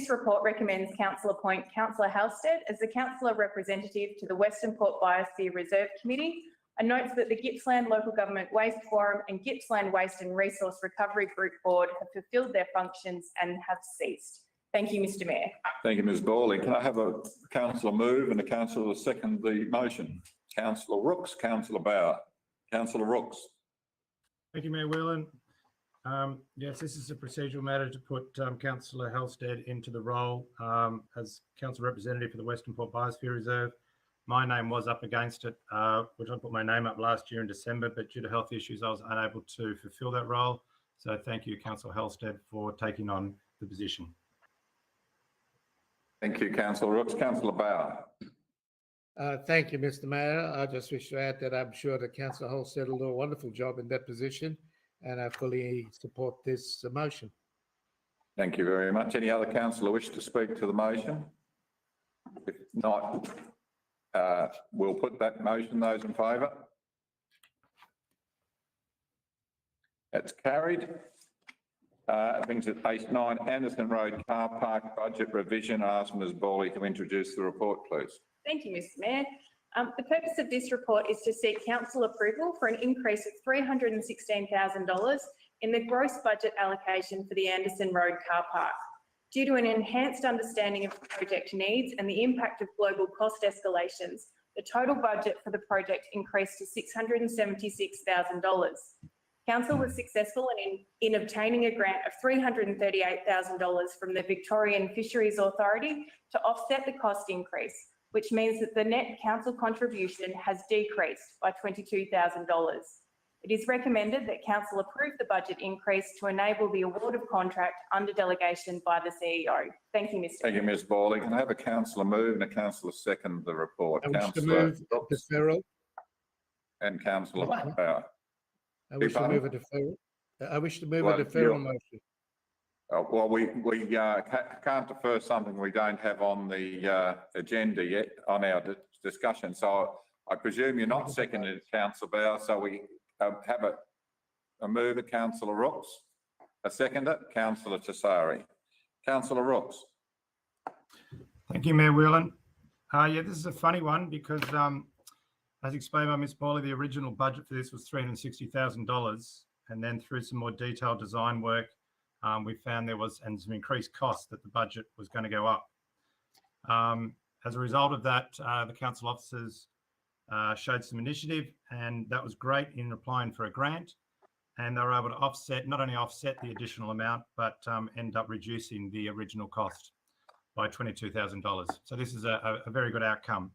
report recommends Council appoint Councillor Halstead as the councillor representative to the Western Port Biosphere Reserve Committee and notes that the Gippsland Local Government Waste Forum and Gippsland Waste and Resource Recovery Group Board have fulfilled their functions and have ceased. Thank you, Mr. Mayor. Thank you, Ms. Borley. Can I have a councillor move and a councillor second the motion? Councillor Rooks, Councillor Bauer. Councillor Rooks. Thank you, Mayor Whelan. Yes, this is a procedural matter to put Councillor Halstead into the role as council representative for the Western Port Biosphere Reserve. My name was up against it, which I put my name up last year in December, but due to health issues, I was unable to fulfil that role. So thank you, Councillor Halstead, for taking on the position. Thank you, Councillor Rooks. Councillor Bauer. Thank you, Mr. Mayor. I just wish to add that I'm sure that Councillor Halstead will do a wonderful job in that position, and I fully support this motion. Thank you very much. Any other councillor wish to speak to the motion? If not, we'll put that motion. Those in favour? That's carried. Brings it H9, Anderson Road Car Park Budget Revision. I ask Ms Bawley to introduce the report, please. Thank you, Mr Mayor. The purpose of this report is to seek council approval for an increase of $316,000 in the gross budget allocation for the Anderson Road Car Park. Due to an enhanced understanding of project needs and the impact of global cost escalations, the total budget for the project increased to $676,000. Council was successful in obtaining a grant of $338,000 from the Victorian Fisheries Authority to offset the cost increase, which means that the net council contribution has decreased by $22,000. It is recommended that council approve the budget increase to enable the award of contract under delegation by the CEO. Thank you, Mr. Thank you, Ms Bawley. Can I have a councillor move and a councillor second the report? I wish to move deferral. And councillor Bauer. I wish to move a deferral. I wish to move a deferral motion. Well, we can't defer something we don't have on the agenda yet on our discussion. So I presume you're not seconding it, councillor Bauer. So we have a mover, councillor Rooks, a seconder, councillor Tessari. Councillor Rooks. Thank you, Mayor Whelan. Yeah, this is a funny one because, as explained by Ms Bawley, the original budget for this was $360,000, and then through some more detailed design work, we found there was some increased costs that the budget was going to go up. As a result of that, the council officers showed some initiative, and that was great in applying for a grant, and they were able to not only offset the additional amount, but end up reducing the original cost by $22,000. So this is a very good outcome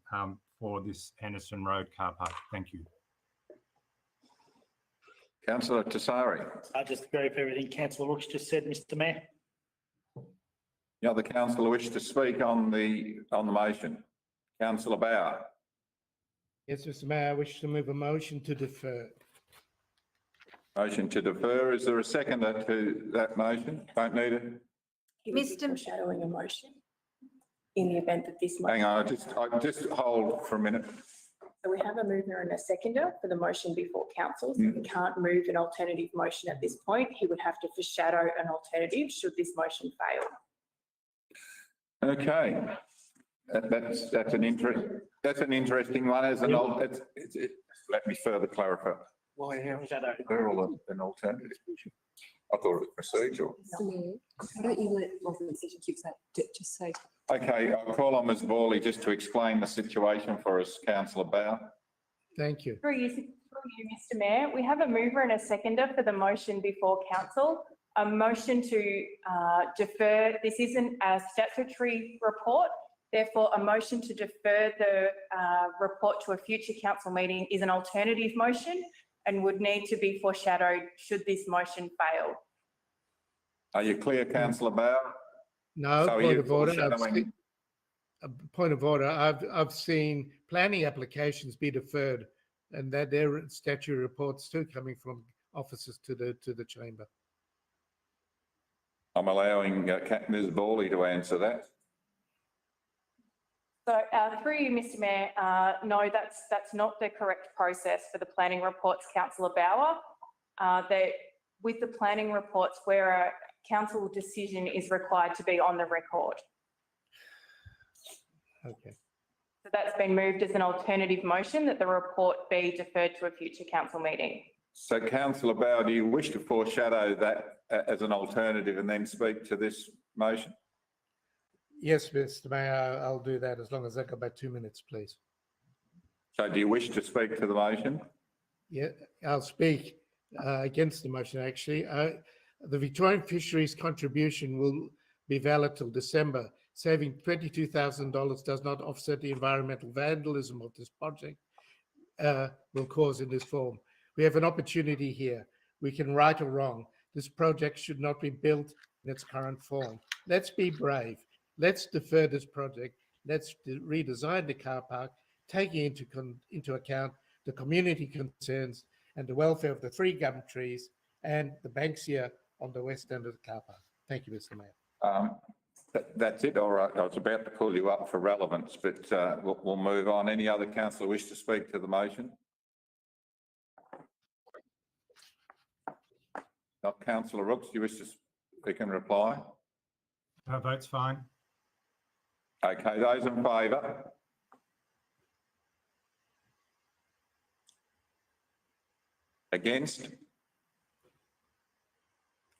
for this Anderson Road car park. Thank you. Councillor Tessari. I just agree with everything Councillor Rooks just said, Mr Mayor. The other councillor wish to speak on the motion. Councillor Bauer. Yes, Mr Mayor, I wish to move a motion to defer. Motion to defer. Is there a seconder to that motion? Don't need it. Mr. Foreshadowing a motion in the event that this motion. Hang on, I just hold for a minute. So we have a mover and a seconder for the motion before council. So we can't move an alternative motion at this point. He would have to foreshadow an alternative should this motion fail. Okay. That's an interesting one as an let me further clarify. Why shadow? They're all an alternative. I thought it was procedural. Why don't you let Robin keep that? Just say. Okay, I'll call on Ms Bawley just to explain the situation for us, councillor Bauer. Thank you. Through you, Mr Mayor, we have a mover and a seconder for the motion before council. A motion to defer. This isn't a statutory report. Therefore, a motion to defer the report to a future council meeting is an alternative motion and would need to be foreshadowed should this motion fail. Are you clear, councillor Bauer? No, So point of order. Point of order. I've seen planning applications be deferred, and that there are statutory reports too coming from officers to the chamber. I'm allowing Ms Bawley to answer that. So through you, Mr Mayor, no, that's not the correct process for the planning reports, councillor Bauer. With the planning reports, where a council decision is required to be on the record. Okay. So that's been moved as an alternative motion that the report be deferred to a future council meeting. So, councillor Bauer, do you wish to foreshadow that as an alternative and then speak to this motion? Yes, Mr Mayor, I'll do that as long as I got about 2 minutes, please. So do you wish to speak to the motion? Yeah, I'll speak against the motion, actually. The Victorian Fisheries contribution will be valid till December. Saving $22,000 does not offset the environmental vandalism of this project will cause in this form. We have an opportunity here. We can right or wrong. This project should not be built in its current form. Let's be brave. Let's defer this project. Let's redesign the car park, taking into account the community concerns and the welfare of the 3 gum trees and the banks here on the west end of the car park. Thank you, Mr Mayor. That's it. All right. I was about to pull you up for relevance, but we'll move on. Any other councillor wish to speak to the motion? Not Councillor Rooks, you wish to we can reply. Vote's fine. Okay, those in favour? Against?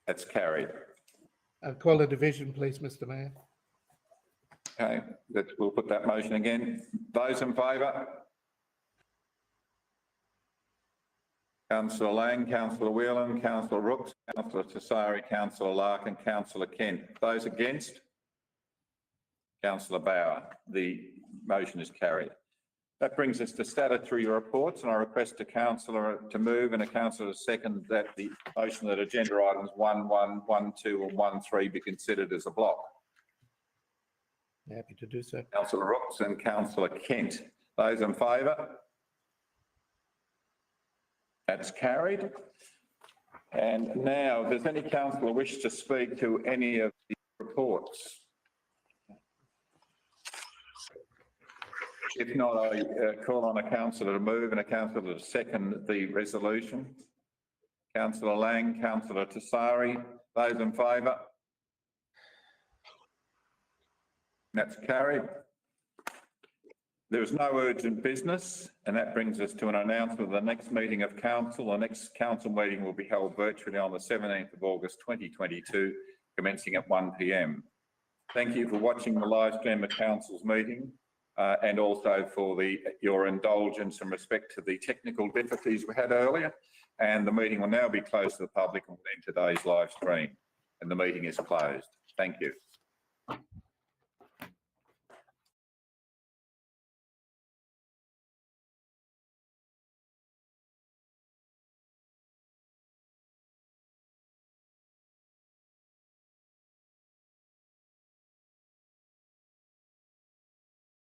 That's carried. Call a division, please, Mr Mayor. Okay, we'll put that motion again. Those in favour? Councillor Lang, Councillor Whelan, Councillor Rooks, Councillor Tassari, Councillor Larkin, Councillor Kent. Those against? Councillor Bauer. The motion is carried. That brings us to statutory reports, and I request a councillor to move and a councillor to second that the motion that agenda items 1, 1, 1, 2 and 1, 3 be considered as a block. Happy to do so. Councillor Rooks and Councillor Kent. Those in favour? That's carried. And now, does any councillor wish to speak to any of the reports? If not, I call on a councillor to move and a councillor to second the resolution. Councillor Lang, Councillor Tassari, those in favour? That's carried. There is no urgent business, and that brings us to an announcement of the next meeting of council. The next council meeting will be held virtually on the 17th of August 2022, commencing at 1 p.m. Thank you for watching the live stream of council's meeting. And also for your indulgence and respect to the technical difficulties we had earlier. And the meeting will now be closed to the public and end today's live stream. And the meeting is closed. Thank you.